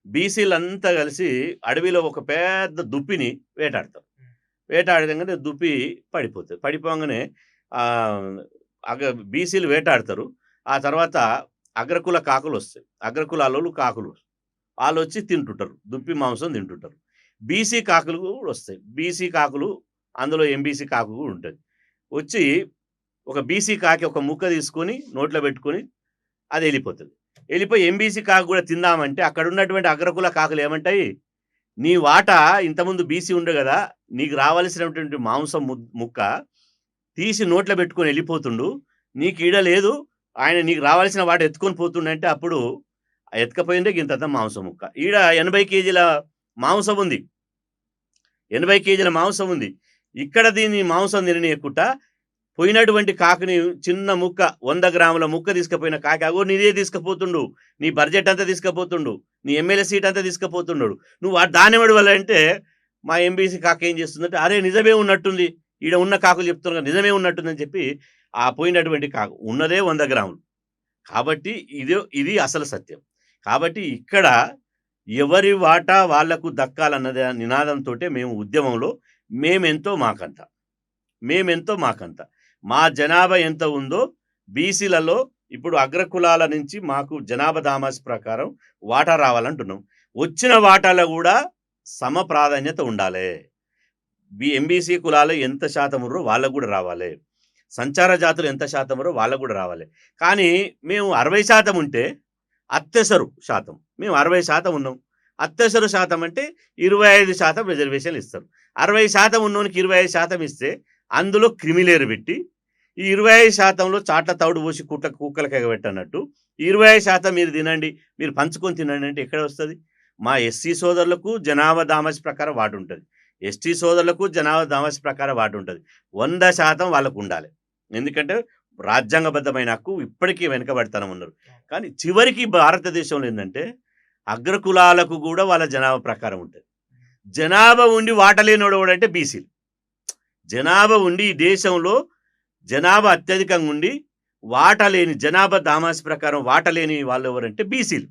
బీసీలంతా కలిసి అడవిలో ఒక పెద్ద దుప్పిని వేటాడతారు. వేటాడగానే దుప్పి పడిపోతుంది. పడిపోగానే బీసీలు వేటాడతారు. ఆ తర్వాత అగ్రకుల కాకులు వస్తాయి, అగ్రకులాలు కాకులు వాళ్ళు వచ్చి తింటుంటారు, దుప్పి మాంసం తింటుంటారు. బీసీ కాకులు కూడా వస్తాయి. బీసీ కాకులు అందులో ఎంబీసీ కాకు కూడా ఉంటుంది. వచ్చి ఒక బీసీ కాకి ఒక ముక్క తీసుకొని నోట్లో పెట్టుకొని అది వెళ్ళిపోతుంది. వెళ్ళిపోయి ఎంబీసీ కాకు కూడా తిందామంటే అక్కడ ఉన్నటువంటి అగ్రకుల కాకులు ఏమంటాయి, నీ వాటా ఇంతకుముందు బీసీ ఉండే కదా, నీకు రావాల్సినటువంటి మాంసం ముక్క తీసి నోట్లో పెట్టుకొని వెళ్ళిపోతుండు, నీకు ఈడ లేదు, ఆయన నీకు రావాల్సిన వాట ఎత్తుకొని పోతుండంటే అప్పుడు ఎత్తుకపోయిందే ఇంత మాంసం ముక్క. ఈడ 80 కేజీల మాంసం ఉంది, 80 కేజీల మాంసం ఉంది. ఇక్కడ దీన్ని మాంసం తిననీయకుండా పోయినటువంటి కాకుని చిన్న ముక్క 100 గ్రాముల ముక్క తీసుకుపోయిన కాకి, అగో నీదే తీసుకుపోతుండు, నీ బడ్జెట్ అంతా తీసుకుపోతుండు, నీ ఎమ్మెల్యే సీట్ అంతా తీసుకుపోతున్నాడు, నువ్వు దానివాడి వల్ల అంటే మా ఎంబీసీ కాక ఏం చేస్తుందంటే, అరే నిజమే ఉన్నట్టుంది, ఈడ ఉన్న కాకులు చెప్తున్నారు నిజమే ఉన్నట్టుందని చెప్పి ఆ పోయినటువంటి కాకు ఉన్నదే 100 గ్రాములు. కాబట్టి ఇది అసలు సత్యం. కాబట్టి ఇక్కడ ఎవరి వాటా వాళ్లకు దక్కాలన్నదే నినాదంతో మేము ఉద్యమంలో మేమెంతో మాకంత మా జనాభా ఎంత ఉందో బీసీలలో ఇప్పుడు అగ్రకులాల నుంచి మాకు జనాభా దామాషి ప్రకారం వాటా రావాలంటున్నాం. వచ్చిన వాటాలో కూడా సమ ప్రాధాన్యత ఉండాలి. ఎంబీసీ కులాలు ఎంత శాతం ఉన్నారో వాళ్ళకు కూడా రావాలి, సంచార జాతులు ఎంత శాతం ఉన్నారో వాళ్ళకు కూడా రావాలి. కానీ మేము 60% ఉంటే అత్యవసర శాతం, మేము 60% ఉన్నాం. అత్యవసర శాతం అంటే 25% రిజర్వేషన్లు ఇస్తారు. 60% ఉన్నోనికి 25% ఇస్తే అందులో క్రిమిలేరు పెట్టి ఈ 25%లో చాట్ల తౌడు పోసి కుక్కలకి ఎగబెట్టన్నట్టు 25% మీరు తినండి, మీరు పంచుకొని తినండి అంటే ఎక్కడ వస్తుంది? మా ఎస్సీ సోదరులకు జనాభా దామాషి ప్రకారం వాటు ఉంటుంది, ఎస్టీ సోదరులకు జనాభా దామాషి ప్రకారం వాటు ఉంటుంది. 100% వాళ్ళకు ఉండాలి. ఎందుకంటే రాజ్యాంగబద్ధమైన హక్కు, ఇప్పటికీ వెనుకబడతానం ఉన్నారు. కానీ చివరికి భారతదేశంలో ఏంటంటే అగ్రకులాలకు కూడా వాళ్ళ జనాభా ప్రకారం ఉంటుంది. జనాభా ఉండి వాటలేనోడు అంటే బీసీలు. జనాభా ఉండి ఈ దేశంలో జనాభా అత్యధికంగా ఉండి వాటలేని, జనాభా దామాషి ప్రకారం వాటలేని వాళ్ళు ఎవరంటే బీసీలు.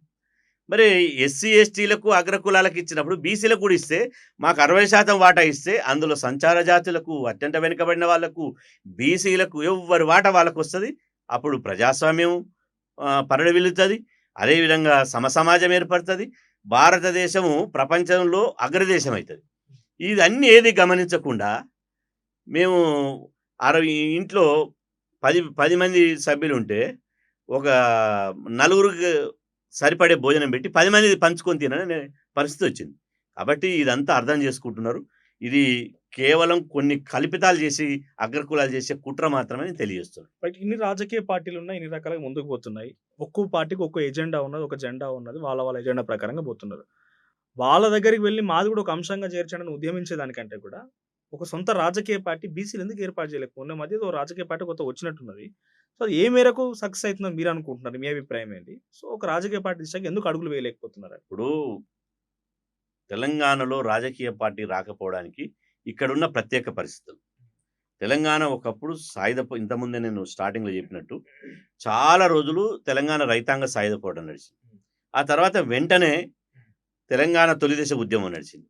మరి ఎస్సీ ఎస్టీలకు అగ్రకులాలకు ఇచ్చినప్పుడు బీసీలకు కూడా ఇస్తే, మాకు 60% వాటా ఇస్తే అందులో సంచార జాతులకు, అత్యంత వెనుకబడిన వాళ్లకు, బీసీలకు ఎవరి వాటా వాళ్ళకు వస్తుంది. అప్పుడు ప్రజాస్వామ్యం పరిడవిల్లుతుంది. అదేవిధంగా సమసమాజం ఏర్పడుతుంది. భారతదేశము ప్రపంచంలో అగ్రదేశం అవుతుంది. ఇదన్నీ ఏది గమనించకుండా మేము 60 ఇంట్లో 10 మంది సభ్యులు ఉంటే ఒక 4 సరిపడే భోజనం పెట్టి 10 మంది పంచుకొని తినని పరిస్థితి వచ్చింది. కాబట్టి ఇదంతా అర్థం చేసుకుంటున్నారు. ఇది కేవలం కొన్ని కల్పితాలు చేసి అగ్రకులాలు చేసే కుట్ర మాత్రమే నేను తెలియజేస్తున్నాను. బట్ ఇన్ని రాజకీయ పార్టీలున్నాయి. ఇన్ని రకాలుగా ముందుకు పోతున్నాయి. ఒక్కో పార్టీకి ఒక్కో ఎజెండా ఉన్నది. ఒక జెండా ఉన్నది. వాళ్ళ ఎజెండా ప్రకారంగా పోతున్నారు. వాళ్ళ దగ్గరికి వెళ్లి మాది కూడా ఒక అంశంగా చేర్చడానికి ఉద్యమించేదానికంటే కూడా ఒక సొంత రాజకీయ పార్టీ బీసీలు ఎందుకు ఏర్పాటు చేయలేకపోతే మొన్న మధ్య ఏదో రాజకీయ పార్టీ కొత్త వచ్చినట్టున్నది. సో అది ఏ మేరకు సక్సెస్ అవుతుందని మీరు అనుకుంటున్నారు? మీ అభిప్రాయం ఏంటి? సో ఒక రాజకీయ పార్టీ దిశగా ఎందుకు అడుగులు వేయలేకపోతున్నారు? ఇప్పుడు తెలంగాణలో రాజకీయ పార్టీ రాకపోవడానికి ఇక్కడున్న ప్రత్యేక పరిస్థితులు. తెలంగాణ ఒకప్పుడు ఇంతకుముందే నేను స్టార్టింగ్‌లో చెప్పినట్టు చాలా రోజులు తెలంగాణ రైతాంగ సాయుధ పోరాటం నడిచింది. ఆ తర్వాత వెంటనే తెలంగాణ తొలిదశ ఉద్యమం నడిచింది.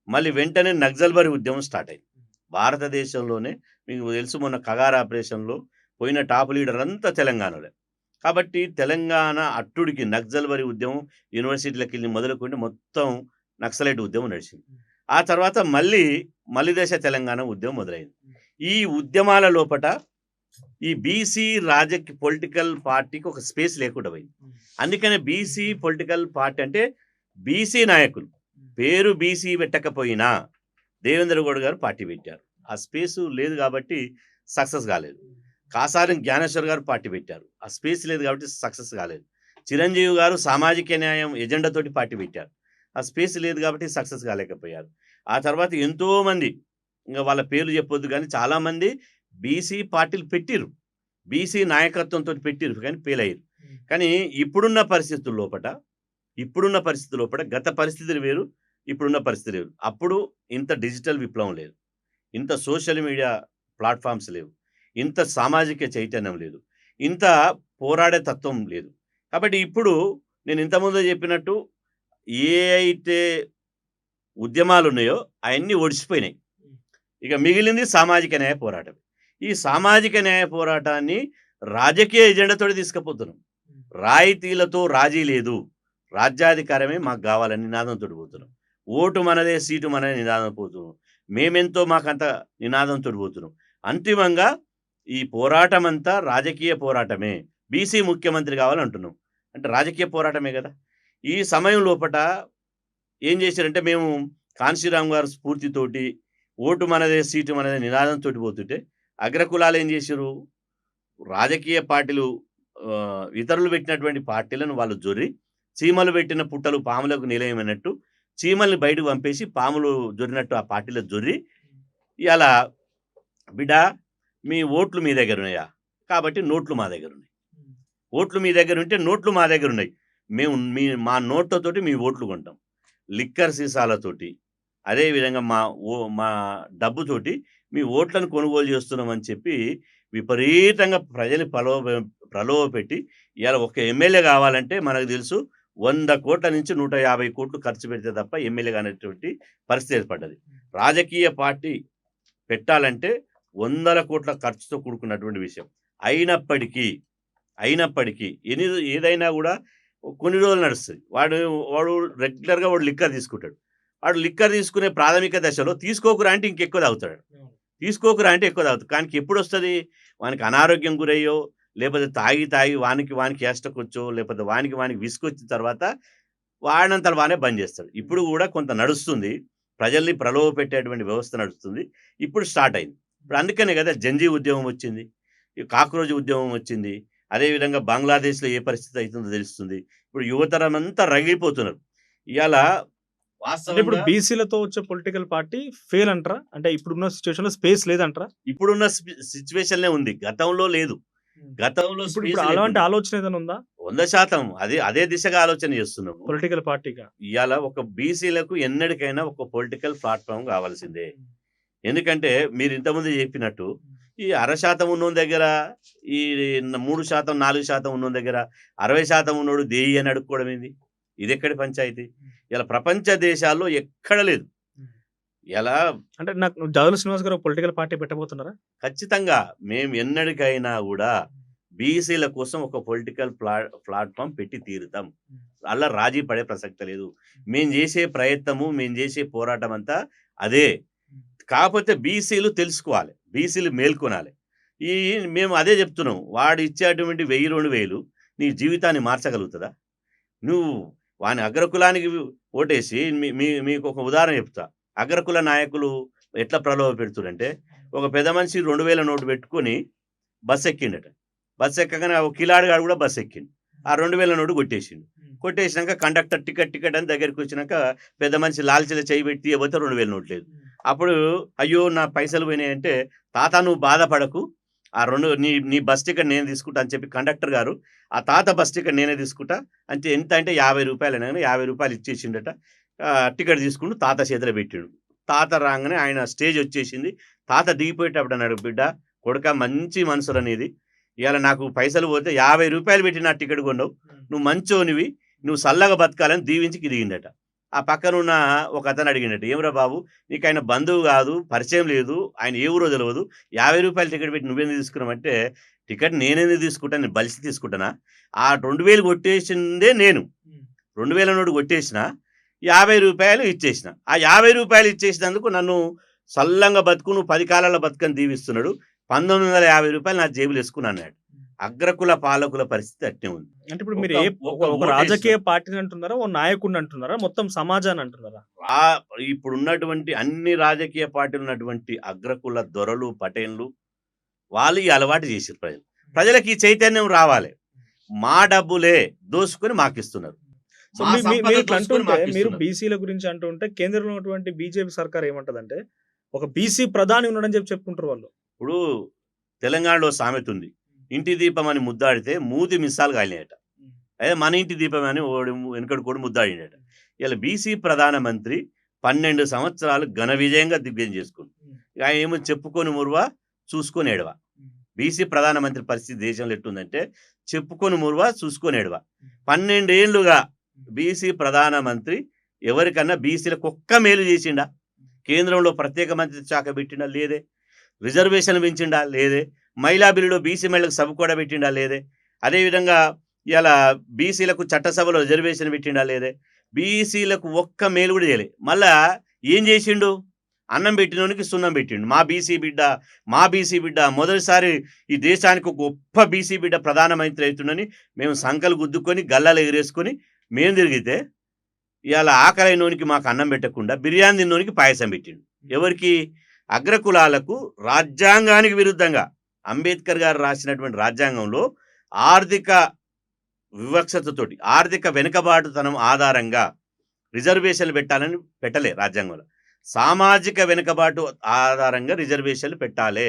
మళ్ళీ వెంటనే నక్సల్బరీ ఉద్యమం స్టార్ట్ అయింది. భారతదేశంలోనే మీకు తెలుసు మొన్న కగార్ ఆపరేషన్‌లో పోయిన టాప్ లీడర్ అంతా తెలంగాణలో. కాబట్టి తెలంగాణ అట్టుడికి నక్సల్బరీ ఉద్యమం యూనివర్సిటీలకెళ్ళి మొదలుకొని మొత్తం నక్సలైట్ ఉద్యమం నడిచింది. ఆ తర్వాత మళ్ళీ దశ తెలంగాణ ఉద్యమం మొదలైంది. ఈ ఉద్యమాల లోపట ఈ బీసీ పొలిటికల్ పార్టీకి ఒక స్పేస్ లేకుండా పోయింది. అందుకనే బీసీ పొలిటికల్ పార్టీ అంటే బీసీ నాయకులు పేరు బీసీ పెట్టకపోయినా దేవేంద్ర గౌడ్ గారు పార్టీ పెట్టారు. ఆ స్పేస్ లేదు కాబట్టి సక్సెస్ కాలేదు. కాసారం జ్ఞానేశ్వర్ గారు పార్టీ పెట్టారు. ఆ స్పేస్ లేదు కాబట్టి సక్సెస్ కాలేదు. చిరంజీవి గారు సామాజిక న్యాయం ఎజెండాతోటి పార్టీ పెట్టారు. ఆ స్పేస్ లేదు కాబట్టి సక్సెస్ కాలేకపోయారు. ఆ తర్వాత ఎంతోమంది ఇంకా వాళ్ళ పేర్లు చెప్పొద్దు కానీ చాలామంది బీసీ పార్టీలు పెట్టిరు. బీసీ నాయకత్వంతో పెట్టిరు కానీ ఫెయిల్ అయ్యారు. కానీ ఇప్పుడున్న పరిస్థితుల లోపల గత పరిస్థితులు వేరు, ఇప్పుడున్న పరిస్థితులు వేరు. అప్పుడు ఇంత డిజిటల్ విప్లవం లేదు, ఇంత సోషల్ మీడియా ప్లాట్ఫామ్స్ లేవు, ఇంత సామాజిక చైతన్యం లేదు, ఇంత పోరాడే తత్వం లేదు. కాబట్టి ఇప్పుడు నేను ఇంతకుముందు చెప్పినట్టు ఏ అయితే ఉద్యమాలు ఉన్నాయో అవన్నీ ఒడిసిపోయినాయి. ఇక మిగిలింది సామాజిక న్యాయ పోరాటం. ఈ సామాజిక న్యాయ పోరాటాన్ని రాజకీయ ఎజెండాతో తీసుకుపోతున్నాం. రాయితీలతో రాజీ లేదు, రాజ్యాధికారమే మాకు కావాలని నినాదంతో పోతున్నాం. ఓటు మనదే, సీటు మనదే నినాదం పోతున్నాం. మేమెంతో మాకంత నినాదంతో పోతున్నాం. అంతిమంగా ఈ పోరాటం అంతా రాజకీయ పోరాటమే. బీసీ ముఖ్యమంత్రి కావాలంటున్నాం అంటే రాజకీయ పోరాటమే కదా. ఈ సమయం లోపట ఏం చేశారంటే మేము కాన్శీరామ్ గారు స్ఫూర్తితోటి ఓటు మనదే, సీటు మనదే నినాదంతో పోతుంటే అగ్రకులాలు ఏం చేశారు, రాజకీయ పార్టీలు ఇతరులు పెట్టినటువంటి పార్టీలను వాళ్ళు జొర్రి, చీమలు పెట్టిన పుట్టలు పాములకు నిలయమైనట్టు చీమల్ని బయటకు పంపేసి పాములు జొరినట్టు ఆ పార్టీలో జొర్రి ఇలా బిడ్డ మీ ఓట్లు మీ దగ్గర ఉన్నాయా కాబట్టి నోట్లు మా దగ్గర ఉన్నాయి, ఓట్లు మీ దగ్గర ఉంటే నోట్లు మా దగ్గర ఉన్నాయి, మేము మా నోట్లతోటి మీ ఓట్లు కొంటాం, లిక్కర్ సీసాలతోటి అదేవిధంగా మా డబ్బుతోటి మీ ఓట్లను కొనుగోలు చేస్తున్నామని చెప్పి విపరీతంగా ప్రజలు ప్రలోభ పెట్టి ఇవాళ ఒక ఎమ్మెల్యే కావాలంటే మనకు తెలుసు 100 కోట్ల నుంచి 150 కోట్లు ఖర్చు పెడితే తప్ప ఎమ్మెల్యే కానటువంటి పరిస్థితి ఏర్పడ్డది. రాజకీయ పార్టీ పెట్టాలంటే 100 కోట్ల ఖర్చుతో కూడుకున్నటువంటి విషయం. అయినప్పటికీ ఏదైనా కూడా కొన్ని రోజులు నడుస్తుంది. వాడు రెగ్యులర్గా లిక్కర్ తీసుకుంటాడు. వాడు లిక్కర్ తీసుకునే ప్రాథమిక దశలో తీసుకోకురా అంటే ఇంకెక్కువ తాగుతాడు, కానీ ఎప్పుడు వస్తుంది, వానికి అనారోగ్యం గురయ్యో లేకపోతే తాగి వానికి ఏష్టకొచ్చో లేకపోతే వానికి విసుకొచ్చిన తర్వాత వాడినంతలో వానే బంద్ చేస్తాడు. ఇప్పుడు కూడా కొంత నడుస్తుంది, ప్రజల్ని ప్రలోభ పెట్టేటువంటి వ్యవస్థ నడుస్తుంది, ఇప్పుడు స్టార్ట్ అయింది. ఇప్పుడు అందుకనే కదా జంజీ ఉద్యమం వచ్చింది, ఈ కాక్రోజ్ ఉద్యమం వచ్చింది, అదేవిధంగా బంగ్లాదేశ్లో ఏ పరిస్థితి అవుతుందో తెలుస్తుంది. ఇప్పుడు యువతరం అంతా రగిలిపోతున్నారు. ఇవాళ ఇప్పుడు బీసీలతో వచ్చే పొలిటికల్ పార్టీ ఫెయిల్ అంటారా? అంటే ఇప్పుడున్న సిచ్యువేషన్ లో స్పేస్ లేదంటారా? ఇప్పుడున్న సిచ్యువేషన్లే ఉంది, గతంలో లేదు. గతంలో ఇప్పుడు అలాంటి ఆలోచన ఏదైనా ఉందా? 100% అదే దిశగా ఆలోచన చేస్తున్నాము. పొలిటికల్ పార్టీగా ఇవాళ ఒక బీసీలకు ఎన్నటికైనా ఒక పొలిటికల్ ప్లాట్ఫామ్ కావాల్సిందే. ఎందుకంటే మీరు ఇంతకుముందు చెప్పినట్టు ఈ 60% ఉన్నోని దగ్గర, ఈ 3% 4% ఉన్నోని దగ్గర 60% ఉన్నోడు దేయి అని అడుక్కోవడం ఏంది? ఇది ఎక్కడి పంచాయతీ? ఇలా ప్రపంచ దేశాల్లో ఎక్కడ లేదు. ఎలా అంటే నాకు జాదుల శ్రీనివాస్ గారు పొలిటికల్ పార్టీ పెట్టబోతున్నారా? ఖచ్చితంగా మేము ఎన్నటికైనా కూడా బీసీల కోసం ఒక పొలిటికల్ ప్లాట్ఫామ్ పెట్టి తీరుతాం. అలా రాజీ పడే ప్రసక్తి లేదు. మేము చేసే ప్రయత్నము, మేము చేసే పోరాటం అంతా అదే. కాకపోతే బీసీలు తెలుసుకోవాలి, బీసీలు మేల్కొనాలి. మేము అదే చెప్తున్నాం, వాడు ఇచ్చేటువంటి 1000 2000 నీ జీవితాన్ని మార్చగలుగుతుందా? నువ్వు వాని అగ్రకులానికి ఓటేసి మీకు ఒక ఉదాహరణ చెప్తా. అగ్రకుల నాయకులు ఎట్లా ప్రలోభ పెడుతురంటే ఒక పెద్ద మనిషి 2000 నోటు పెట్టుకొని బస్ ఎక్కిండట. బస్ ఎక్కగానే ఒక కిలాడిగాడు కూడా బస్ ఎక్కిండు. ఆ 2000 నోటు కొట్టేసిండు. కొట్టేసినాక కండక్టర్ టికెట్ అని దగ్గరికి వచ్చినాక పెద్ద మనిషి లాల్చీలో చేయి పెట్టి ఇవ్వతే 2000 నోటు లేదు. అప్పుడు అయ్యో నా పైసలు పోయినాయంటే తాత నువ్వు బాధపడకు, ఆ నీ బస్ టికెట్ నేను తీసుకుంటా అని చెప్పి కండక్టర్ గారు ఆ తాత బస్ టికెట్ నేనే తీసుకుంటా అంటే ఎంత అంటే 50 రూపాయలు అనగానే 50 రూపాయలు ఇచ్చేసిండట. టికెట్ తీసుకుంటూ తాత చేతిలో పెట్టిండు. తాత రాగానే ఆయన స్టేజ్ వచ్చేసింది. తాత దిగిపోయేటప్పుడు అన్నాడు, బిడ్డ కొడుక మంచి మనసులు అనేది, ఇవాళ నాకు పైసలు పోతే 50 రూపాయలు పెట్టి నా టికెట్ కొన్నావు, నువ్వు మంచోనివి, నువ్వు సల్లగా బతకాలని దీవించి దిగిండట. ఆ పక్కనున్న ఒక అతను అడిగిండట, ఏమరా బాబు నీకు ఆయన బంధువు కాదు, పరిచయం లేదు, ఆయన ఏ ఊరో తెలియదు, 50 రూపాయలు టికెట్ పెట్టి నువ్వెందుకు తీసుకున్నావంటే టికెట్ నేనెందుకు తీసుకుంటాను, నేను బలిసి తీసుకుంటానా, ఆ 2000 కొట్టేసిందే నేను, 2000 నోటు కొట్టేసిన 50 రూపాయలు ఇచ్చేసిన, ఆ 50 రూపాయలు ఇచ్చేసినందుకు నన్ను సల్లంగా బతుకు, నువ్వు 10 కాలాల బతుకని దీవిస్తున్నాడు, 1950 రూపాయలు నా జేబులు వేసుకున్నాను అన్నాడు. అగ్రకుల పాలకుల పరిస్థితి అట్నే ఉంది. అంటే ఇప్పుడు మీరు ఒక రాజకీయ పార్టీని అంటున్నారా, ఓ నాయకుడిని అంటున్నారా, మొత్తం సమాజాన్ని అంటున్నారా? ఇప్పుడు ఉన్నటువంటి అన్ని రాజకీయ పార్టీలు ఉన్నటువంటి అగ్రకుల దొరలు పటేన్లు వాళ్ళు ఈ అలవాటు చేసారు. ప్రజలకు ఈ చైతన్యం రావాలి. మా డబ్బులే దోసుకొని మాకిస్తున్నారు. సో మీరు బీసీల గురించి అంటుంటే కేంద్రంలో ఉన్నటువంటి బీజేపీ సర్కార్ ఏమంటదంటే ఒక బీసీ ప్రధాని ఉన్నాడని చెప్పుకుంటారు వాళ్ళు. ఇప్పుడు తెలంగాణలో సామెత ఉంది, ఇంటి దీపం అని ముద్దాడితే మూతి మిస్సాలు కాలినాయట. అదే మన ఇంటి దీపం అని వెనుకడు కూడా ముద్దాడినట. ఇలా బీసీ ప్రధానమంత్రి 12 సంవత్సరాలు ఘన విజయంగా దిగ్విజయం చేసుకుంది. ఆయన ఏమో చెప్పుకొని మురువా చూసుకొని ఏడవా. బీసీ ప్రధానమంత్రి పరిస్థితి దేశంలో ఎట్టుందంటే చెప్పుకొని మురువా చూసుకొని ఏడవా. 12 ఏళ్లుగా బీసీ ప్రధానమంత్రి ఎవరికన్నా బీసీలకు ఒక్క మేలు చేసిండా? కేంద్రంలో ప్రత్యేక మంత్రి శాఖ పెట్టిండా? లేదే. రిజర్వేషన్ పెంచిండా? లేదే. మహిళా బిల్లులో బీసీ మహిళలకు సభ కూడా పెట్టిండా? లేదే. అదేవిధంగా ఇలా బీసీలకు చట్టసభలో రిజర్వేషన్ పెట్టిండా? లేదే. బీసీలకు ఒక్క మేలు కూడా చేయలే. మళ్ళా ఏం చేసిండు? అన్నం పెట్టినోనికి సున్నం పెట్టిండు. మా బీసీ బిడ్డ మొదటిసారి ఈ దేశానికి ఒక గొప్ప బీసీ బిడ్డ ప్రధానమంత్రి అవుతుండని మేము సంకలు గుద్దుకొని గల్లాలు ఎగిరేసుకొని మేము తిరిగితే ఇవాళ ఆకలైనోనికి మాకు అన్నం పెట్టకుండా బిర్యానీ తిన్నోనికి పాయసం పెట్టిండు. ఎవరికి? అగ్రకులాలకు. రాజ్యాంగానికి విరుద్ధంగా అంబేద్కర్ గారు రాసినటువంటి రాజ్యాంగంలో ఆర్థిక వివక్షతతోటి, ఆర్థిక వెనుకబాటుతనం ఆధారంగా రిజర్వేషన్లు పెట్టాలని పెట్టలే రాజ్యాంగంలో. సామాజిక వెనుకబాటు ఆధారంగా రిజర్వేషన్లు పెట్టాలి.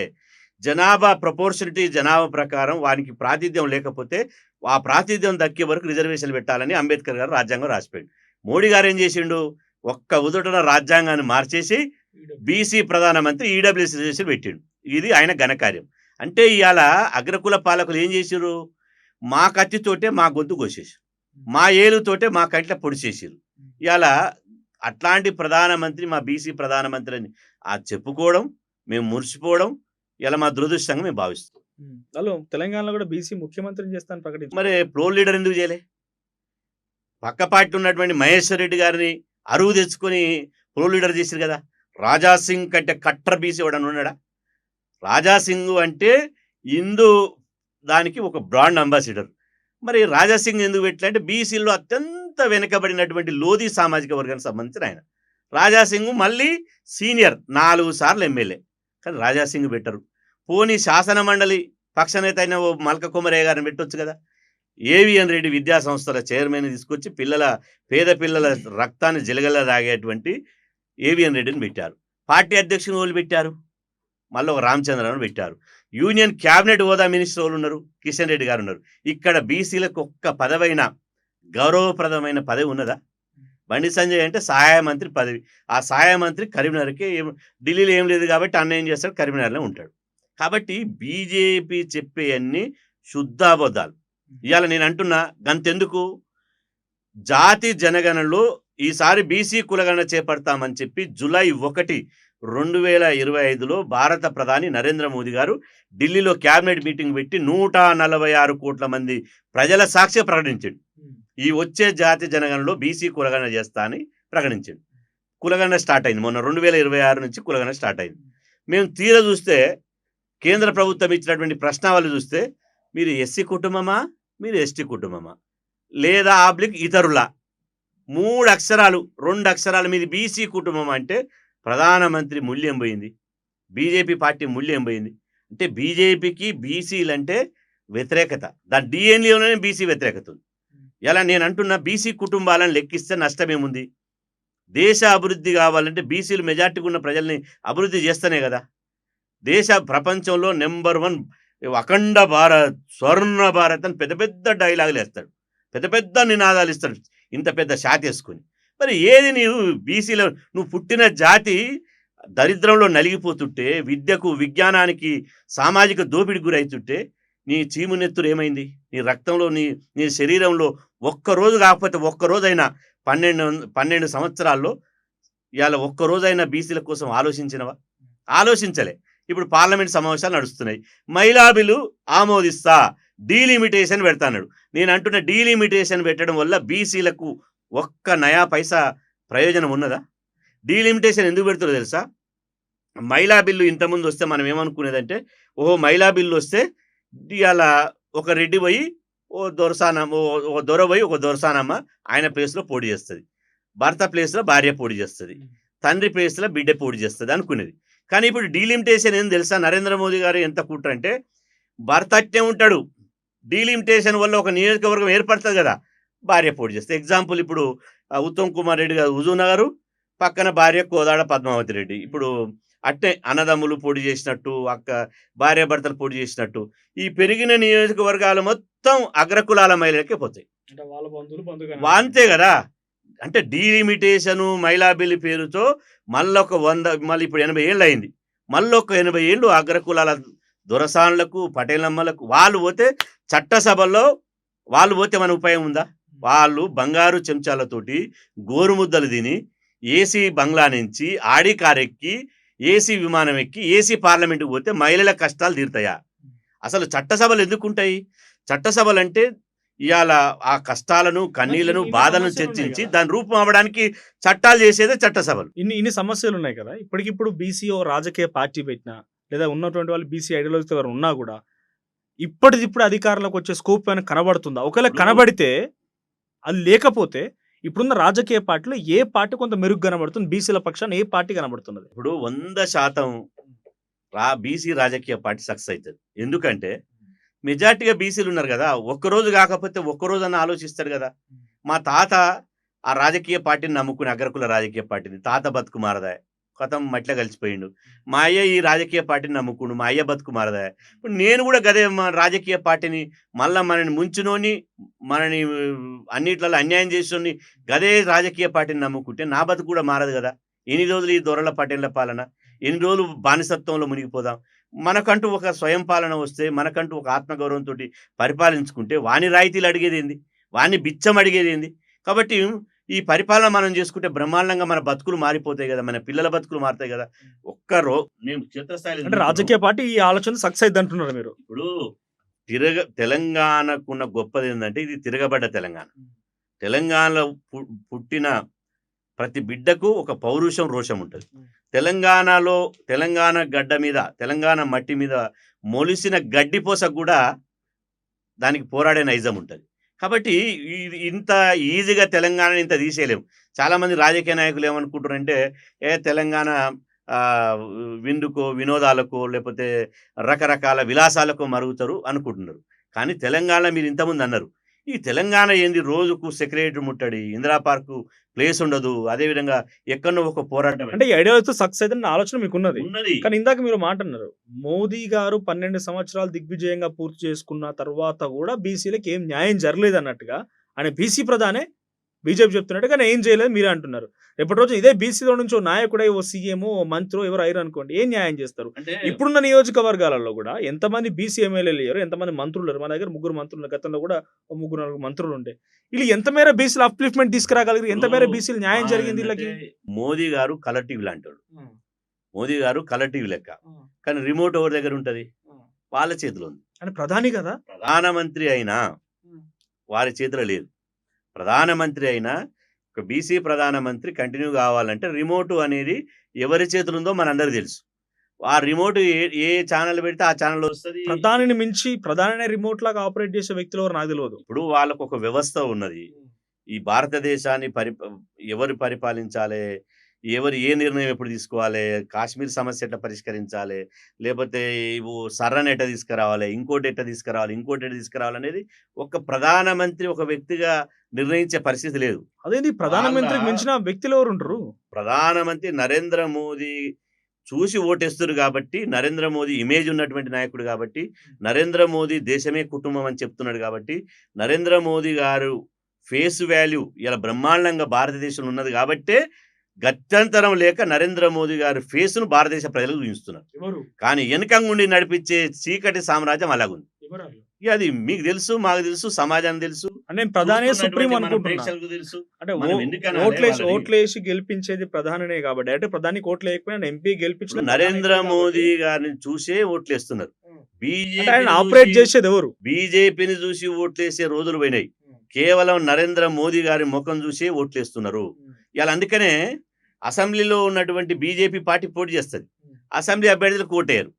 జనాభా ప్రపోర్షనిటీ జనాభా ప్రకారం వానికి ప్రాతినిధ్యం లేకపోతే ఆ ప్రాతినిధ్యం దక్కే వరకు రిజర్వేషన్లు పెట్టాలని అంబేద్కర్ గారు రాజ్యాంగం రాసిపోయాడు. మోడీ గారు ఏం చేసిండు? ఒక్క ఉదుటన రాజ్యాంగాన్ని మార్చేసి బీసీ ప్రధానమంత్రి ఈడబ్ల్యూఎస్ రిజర్వేషన్ పెట్టిండు. ఇది ఆయన ఘనకార్యం. అంటే ఇవాళ అగ్రకుల పాలకులు ఏం చేసిరు? మా కత్తితోటే మా గొంతు కోసేసారు, మా ఏలుతోటే మా కంట్ల పొడి చేసిరు. ఇవాళ అట్లాంటి ప్రధానమంత్రి మా బీసీ ప్రధానమంత్రి అని చెప్పుకోవడం, మేము మురిసిపోవడం ఇలా మా దురదృష్టంగా మేము భావిస్తాం. తెలంగాణలో కూడా బీసీ ముఖ్యమంత్రిని చేస్తాను ప్రకటించారు. మరి ఫ్లోర్ లీడర్ ఎందుకు చేయలే? పక్క పార్టీ ఉన్నటువంటి మహేశ్వర్ రెడ్డి గారిని అరువు తెచ్చుకొని ఫ్లోర్ లీడర్ చేశారు కదా. రాజాసింగ్ కంటే కట్టర్ బీసీ ఎవడని ఉన్నాడా? రాజాసింగ్ అంటే హిందూ దానికి ఒక బ్రాండ్ అంబాసిడర్. మరి రాజాసింగ్ ఎందుకు పెట్టాలంటే బీసీలో అత్యంత వెనుకబడినటువంటి లోధి సామాజిక వర్గానికి సంబంధించిన ఆయన. రాజాసింగ్ మళ్ళీ సీనియర్ 4 సార్లు ఎమ్మెల్యే, కానీ రాజాసింగ్ పెట్టరు. పోనీ శాసన మండలి పక్షనేత అయిన ఓ మల్క కుమరయ్య గారిని పెట్టొచ్చు కదా. ఏవిఎన్ రెడ్డి విద్యా సంస్థల చైర్మన్ తీసుకొచ్చి పేద పిల్లల రక్తాన్ని జలగల తాగేటువంటి ఏవిఎన్ రెడ్డిని పెట్టారు. పార్టీ అధ్యక్షుని వాళ్ళు పెట్టారు, మళ్ళీ ఒక రామచంద్రరావుని పెట్టారు. యూనియన్ క్యాబినెట్ హోదా మినిస్టర్ వాళ్ళు ఉన్నారు, కిషన్ రెడ్డి గారు ఉన్నారు. ఇక్కడ బీసీలకు ఒక్క పదవైన గౌరవప్రదమైన పదవి ఉన్నదా? బండి సంజయ్ అంటే సహాయ మంత్రి పదవి. ఆ సహాయ మంత్రి కరీంనగర్కి, ఢిల్లీలో ఏం లేదు కాబట్టి అన్న ఏం చేస్తాడు, కరీంనగర్లో ఉంటాడు. కాబట్టి బీజేపీ చెప్పే అన్ని శుద్ధాబద్ధాలు. ఇవాళ నేను అంటున్నా గంతెందుకు, జాతి జనగణనలో ఈసారి బీసీ కులగణన చేపడతామని చెప్పి జూలై 1, 2025లో భారత ప్రధాని నరేంద్ర మోదీ గారు ఢిల్లీలో క్యాబినెట్ మీటింగ్ పెట్టి 146 కోట్ల మంది ప్రజల సాక్షి ప్రకటించాడు. ఈ వచ్చే జాతి జనగణనలో బీసీ కులగణన చేస్తా అని ప్రకటించాడు. కులగణన స్టార్ట్ అయింది మొన్న 2026 నుంచి కులగణన స్టార్ట్ అయింది. మేము తీర చూస్తే కేంద్ర ప్రభుత్వం ఇచ్చినటువంటి ప్రశ్నావళి చూస్తే మీరు ఎస్సీ కుటుంబమా, మీరు ఎస్టీ కుటుంబమా, లేదా ఆబ్లిక్ ఇతరుల 3 అక్షరాలు 2 అక్షరాలు మీది బీసీ కుటుంబం అంటే ప్రధానమంత్రి మూల్యం పోయింది, బీజేపీ పార్టీ మూల్యం పోయింది. అంటే బీజేపీకి బీసీలంటే వ్యతిరేకత, దాని డిఎన్ఏలోనే బీసీ వ్యతిరేకత ఉంది. ఇలా నేను అంటున్నా, బీసీ కుటుంబాలను లెక్కిస్తే నష్టమేముంది? దేశ అభివృద్ధి కావాలంటే బీసీలు మెజార్టీగా ఉన్న ప్రజల్ని అభివృద్ధి చేస్తేనే కదా. ప్రపంచంలో నెంబర్ 1 అఖండ భారత్, స్వర్ణ భారత్ అని పెద్ద పెద్ద డైలాగులు వేస్తాడు, పెద్ద పెద్ద నినాదాలు ఇస్తాడు, ఇంత పెద్ద షాట్ వేసుకొని. మరి ఏది నీవు బీసీలో నువ్వు పుట్టిన జాతి దరిద్రంలో నలిగిపోతుంటే, విద్యకు విజ్ఞానానికి సామాజిక దోపిడికి గురవుతుంటే, నీ చీము నెత్తురు ఏమైంది? నీ రక్తంలో నీ శరీరంలో ఒక్కరోజు కాకపోతే ఒక్కరోజైనా 12 సంవత్సరాల్లో ఇవాళ ఒక్కరోజైనా బీసీల కోసం ఆలోచించినవా? ఆలోచించలే. ఇప్పుడు పార్లమెంట్ సమావేశాలు నడుస్తున్నాయి, మహిళా బిల్లు ఆమోదిస్తా, డీలిమిటేషన్ పెడతాడు. నేను అంటున్న డీలిమిటేషన్ పెట్టడం వల్ల బీసీలకు ఒక్క నయా పైసా ప్రయోజనం ఉన్నదా? డీలిమిటేషన్ ఎందుకు పెడుతుందో తెలుసా? మహిళా బిల్లు ఇంతకుముందు వస్తే మనం ఏమనుకునేదంటే, మహిళా బిల్లు వస్తే ఇవాళ ఒక రెడ్డి పోయి ఓ దొర పోయి ఒక దొరసానమ్మ ఆయన ప్లేస్లో పోటీ చేస్తుంది, భర్త ప్లేస్లో భార్య పోటీ చేస్తుంది, తండ్రి ప్లేస్లో బిడ్డ పోటీ చేస్తుంది అనుకునేది. కానీ ఇప్పుడు డీలిమిటేషన్ ఏం తెలుసా? నరేంద్ర మోదీ గారు ఎంత కుట్ర అంటే, భర్త అట్టే ఉంటాడు, డీలిమిటేషన్ వల్ల ఒక నియోజకవర్గం ఏర్పడుతుంది కదా, భార్య పోటీ చేస్తుంది. ఎగ్జాంపుల్, ఇప్పుడు ఉత్తమ్ కుమార్ రెడ్డి గారు హుజూర్నగర్, పక్కన భార్య కోదాడ పద్మావతి రెడ్డి. ఇప్పుడు అట్టే అన్నదమ్ములు పోటీ చేసినట్టు, భార్య భర్తలు పోటీ చేసినట్టు ఈ పెరిగిన నియోజకవర్గాలు మొత్తం అగ్రకులాల మహిళలకే పోతాయి. అంతే కదా. అంటే డీలిమిటేషను మహిళా బిల్లు పేరుతో మళ్ళీ ఇప్పుడు 80 ఏళ్ళు అయింది, మళ్ళీ ఒక 80 ఏళ్ళు అగ్రకులాల దొరసాన్లకు, పటేలమ్మలకు వాళ్ళు పోతే చట్టసభల్లో వాళ్ళు పోతే మన ఉపయోగం ఉందా? వాళ్ళు బంగారు చెంచాలతోటి గోరుముద్దలు తిని ఏసీ బంగ్లా నుంచి ఆడి కారెక్కి ఏసీ విమానం ఎక్కి ఏసీ పార్లమెంట్కి పోతే మహిళల కష్టాలు తీరుతాయా? అసలు చట్టసభలు ఎందుకుంటాయి? చట్టసభలు అంటే ఇవాళ ఆ కష్టాలను, కన్నీళ్లను, బాధలను చర్చించి దాని రూపం అవ్వడానికి చట్టాలు చేసేదే చట్టసభలు. ఇన్ని సమస్యలు ఉన్నాయి కదా. ఇప్పటికిప్పుడు బీసీ ఓ రాజకీయ పార్టీ పెట్టినా, లేదా ఉన్నటువంటి వాళ్ళు బీసీ ఐడియాలజీతో ఎవరు ఉన్నా కూడా ఇప్పటికిప్పుడు అధికారంలోకి వచ్చే స్కోప్ ఏమైనా కనబడుతుందా? ఒకవేళ కనబడితే, అది లేకపోతే ఇప్పుడున్న రాజకీయ పార్టీలో ఏ పార్టీ కొంత మెరుగు కనబడుతుంది? బీసీల పక్షాన్ని ఏ పార్టీ కనబడుతున్నది? ఇప్పుడు 100% బీసీ రాజకీయ పార్టీ సక్సెస్ అవుతుంది. ఎందుకంటే మెజార్టీగా బీసీలు ఉన్నారు కదా. ఒక్కరోజు కాకపోతే ఒక్కరోజు అన్న ఆలోచిస్తారు కదా. మా తాత ఆ రాజకీయ పార్టీని నమ్ముకుని, అగ్రకుల రాజకీయ పార్టీని, తాత బతుకు మారదాయ, కథం మట్ల కలిసిపోయిండు. మా అయ్య ఈ రాజకీయ పార్టీని నమ్ముకుండు, మా అయ్య బతుకు మారదాయ. ఇప్పుడు నేను కూడా గదే రాజకీయ పార్టీని మళ్ళీ మనని ముంచునోని, మనని అన్నిట్లలో అన్యాయం చేసి గదే రాజకీయ పార్టీని నమ్ముకుంటే నా బతుకు కూడా మారదు కదా. ఎన్ని రోజులు ఈ దొరల పటేళ్ల పాలన, ఎన్ని రోజులు బానిసత్వంలో మునిగిపోదాం? మనకంటూ ఒక స్వయం పాలన వస్తే, మనకంటూ ఒక ఆత్మగౌరవంతో పరిపాలించుకుంటే వాని రాయితీలు అడిగేది ఏంది, వాని బిచ్చం అడిగేది ఏంది? కాబట్టి ఈ పరిపాలన మనం చేసుకుంటే బ్రహ్మాండంగా మన బతుకులు మారిపోతాయి కదా, మన పిల్లల బతుకులు మారుతాయి కదా. నేను క్షేత్రస్థాయిలో అంటే రాజకీయ పార్టీ ఈ ఆలోచన సక్సెస్ అయింది అంటున్నారు మీరు. ఇప్పుడు తెలంగాణకున్న గొప్పది ఏంటంటే, ఇది తిరగబడ్డ తెలంగాణ. తెలంగాణలో పుట్టిన ప్రతి బిడ్డకు ఒక పౌరుషం, రోషం ఉంటుంది. తెలంగాణ గడ్డ మీద, తెలంగాణ మట్టి మీద మొలిసిన గడ్డిపోసకు కూడా దానికి పోరాడే నైజం ఉంటుంది. కాబట్టి ఇంత ఈజీగా తెలంగాణని ఇంత తీసేయలేము. చాలామంది రాజకీయ నాయకులు ఏమనుకుంటారంటే, తెలంగాణ విందుకో, వినోదాలకో, లేకపోతే రకరకాల విలాసాలకో మరుగుతారు అనుకుంటున్నారు. కానీ తెలంగాణ మీరు ఇంతకుముందు అన్నారు, ఈ తెలంగాణ ఏంది, రోజుకు సెక్రటరీ ముట్టడి, ఇందిరా పార్కు ప్లేస్ ఉండదు, అదేవిధంగా ఎక్కడో ఒక పోరాటం. అంటే ఈ ఐడియాలజీతో సక్సెస్ అయితే ఆలోచన మీకు ఉన్నది. కానీ ఇందాక మీరు మాట అన్నారు, మోదీ గారు 12 సంవత్సరాలు దిగ్విజయంగా పూర్తి చేసుకున్న తర్వాత కూడా బీసీలకు ఏం న్యాయం జరగలేదు అన్నట్టుగా ఆయన బీసీ ప్రధానే బీజేపీ చెప్తున్నట్టు, కానీ ఏం చేయలేదు మీరే అంటున్నారు. రేపటి రోజు ఇదే బీసీలో నుంచి ఓ నాయకుడే, ఓ సీఎం, ఓ మంత్రి ఎవరు అయ్యారు అనుకోండి, ఏం న్యాయం చేస్తారు? ఇప్పుడున్న నియోజకవర్గాలలో కూడా ఎంతమంది బీసీ ఎమ్మెల్యేలు అయ్యారు, ఎంతమంది మంత్రులు అయ్యారు? మన దగ్గర 3 మంత్రులు, గతంలో కూడా 3-4 మంత్రులు ఉండే. వీళ్ళు ఎంత మేర బీసీలు అప్లిఫ్ట్మెంట్ తీసుకురాగలిగారు? ఎంత మేర బీసీలు న్యాయం జరిగింది వీళ్ళకి? మోదీ గారు కలర్ టీవీ లాంటాడు, మోదీ గారు కలర్ టీవీ లెక్క. కానీ రిమోట్ ఎవరి దగ్గర ఉంటది? వాళ్ళ చేతిలో ఉంది. అంటే ప్రధాని కదా, ప్రధానమంత్రి అయినా వారి చేతిలో లేదు. ప్రధానమంత్రి అయినా ఒక బీసీ ప్రధానమంత్రి కంటిన్యూ కావాలంటే రిమోట్ అనేది ఎవరి చేతులు ఉందో మనందరికీ తెలుసు. ఆ రిమోట్ ఏ ఛానల్ పెడితే ఆ ఛానల్ వస్తుంది. ప్రధానిని మించి ప్రధాని రిమోట్ లాగా ఆపరేట్ చేసే వ్యక్తులు ఎవరు నాకు తెలియదు. ఇప్పుడు వాళ్ళకు ఒక వ్యవస్థ ఉన్నది. ఈ భారతదేశాన్ని ఎవరు పరిపాలించాలి, ఎవరు ఏ నిర్ణయం ఎప్పుడు తీసుకోవాలి, కాశ్మీర్ సమస్య ఎట్లా పరిష్కరించాలి, లేకపోతే సర్రని ఎట్లా తీసుకురావాలి, ఇంకోటి ఎట్లా తీసుకురావాలి, ఇంకోటి ఎట్లా తీసుకురావాలనేది ఒక ప్రధానమంత్రి ఒక వ్యక్తిగా నిర్ణయించే పరిస్థితి లేదు. అదేంది వాళ్ళ ప్రధానమంత్రికి మించిన వ్యక్తులు ఎవరుంటారు? ప్రధానమంత్రి నరేంద్ర మోదీ చూసి ఓటేస్తున్నారు కాబట్టి, నరేంద్ర మోదీ ఇమేజ్ ఉన్నటువంటి నాయకుడు కాబట్టి, నరేంద్ర మోదీ దేశమే కుటుంబం అని చెప్తున్నాడు కాబట్టి, నరేంద్ర మోదీ గారు ఫేస్ వాల్యూ ఇలా బ్రహ్మాండంగా భారతదేశంలో ఉన్నది కాబట్టే గత్యంతరం లేక నరేంద్ర మోదీ గారి ఫేస్‌ను భారతదేశ ప్రజలకు చూపిస్తున్నారు. ఎవరు? కానీ వెనకంగుండి నడిపించే చీకటి సామ్రాజ్యం అలాగుంది. ఎవరాళ్ళు? ఇక అది మీకు తెలుసు, మాకు తెలుసు, సమాజానికి తెలుసు, అంటే నేను ప్రధానే సుప్రీం చూస్తున్నటువంటి మన అనుకుంటున్నా. ప్రేక్షకులకు తెలుసు. అంటే మనం ఎందుకనాలి ఓట్లేసి వాళ్ళని? ఓట్లేసి గెలిపించేది ప్రధానినే కాబట్టి అంటే ప్రధానికి ఓట్లు వేయకపోయినా ఎంపీ గెలిపించిన ఇప్పుడు నరేంద్ర మోదీ గారిని చూసే ఓట్లేస్తున్నారు. అంటే ఆయన ఆపరేట్ చేసేది ఎవరు? బీజేపీని చూసి ఓట్లేసే రోజులు పోయినాయి. కేవలం నరేంద్ర మోదీ గారి ముఖం చూసి ఓట్లేస్తున్నారు. ఇలా అందుకనే అసెంబ్లీలో ఉన్నటువంటి బీజేపీ పార్టీ పోటీ చేస్తుంది. అసెంబ్లీ అభ్యర్థులకు ఓటేయరు.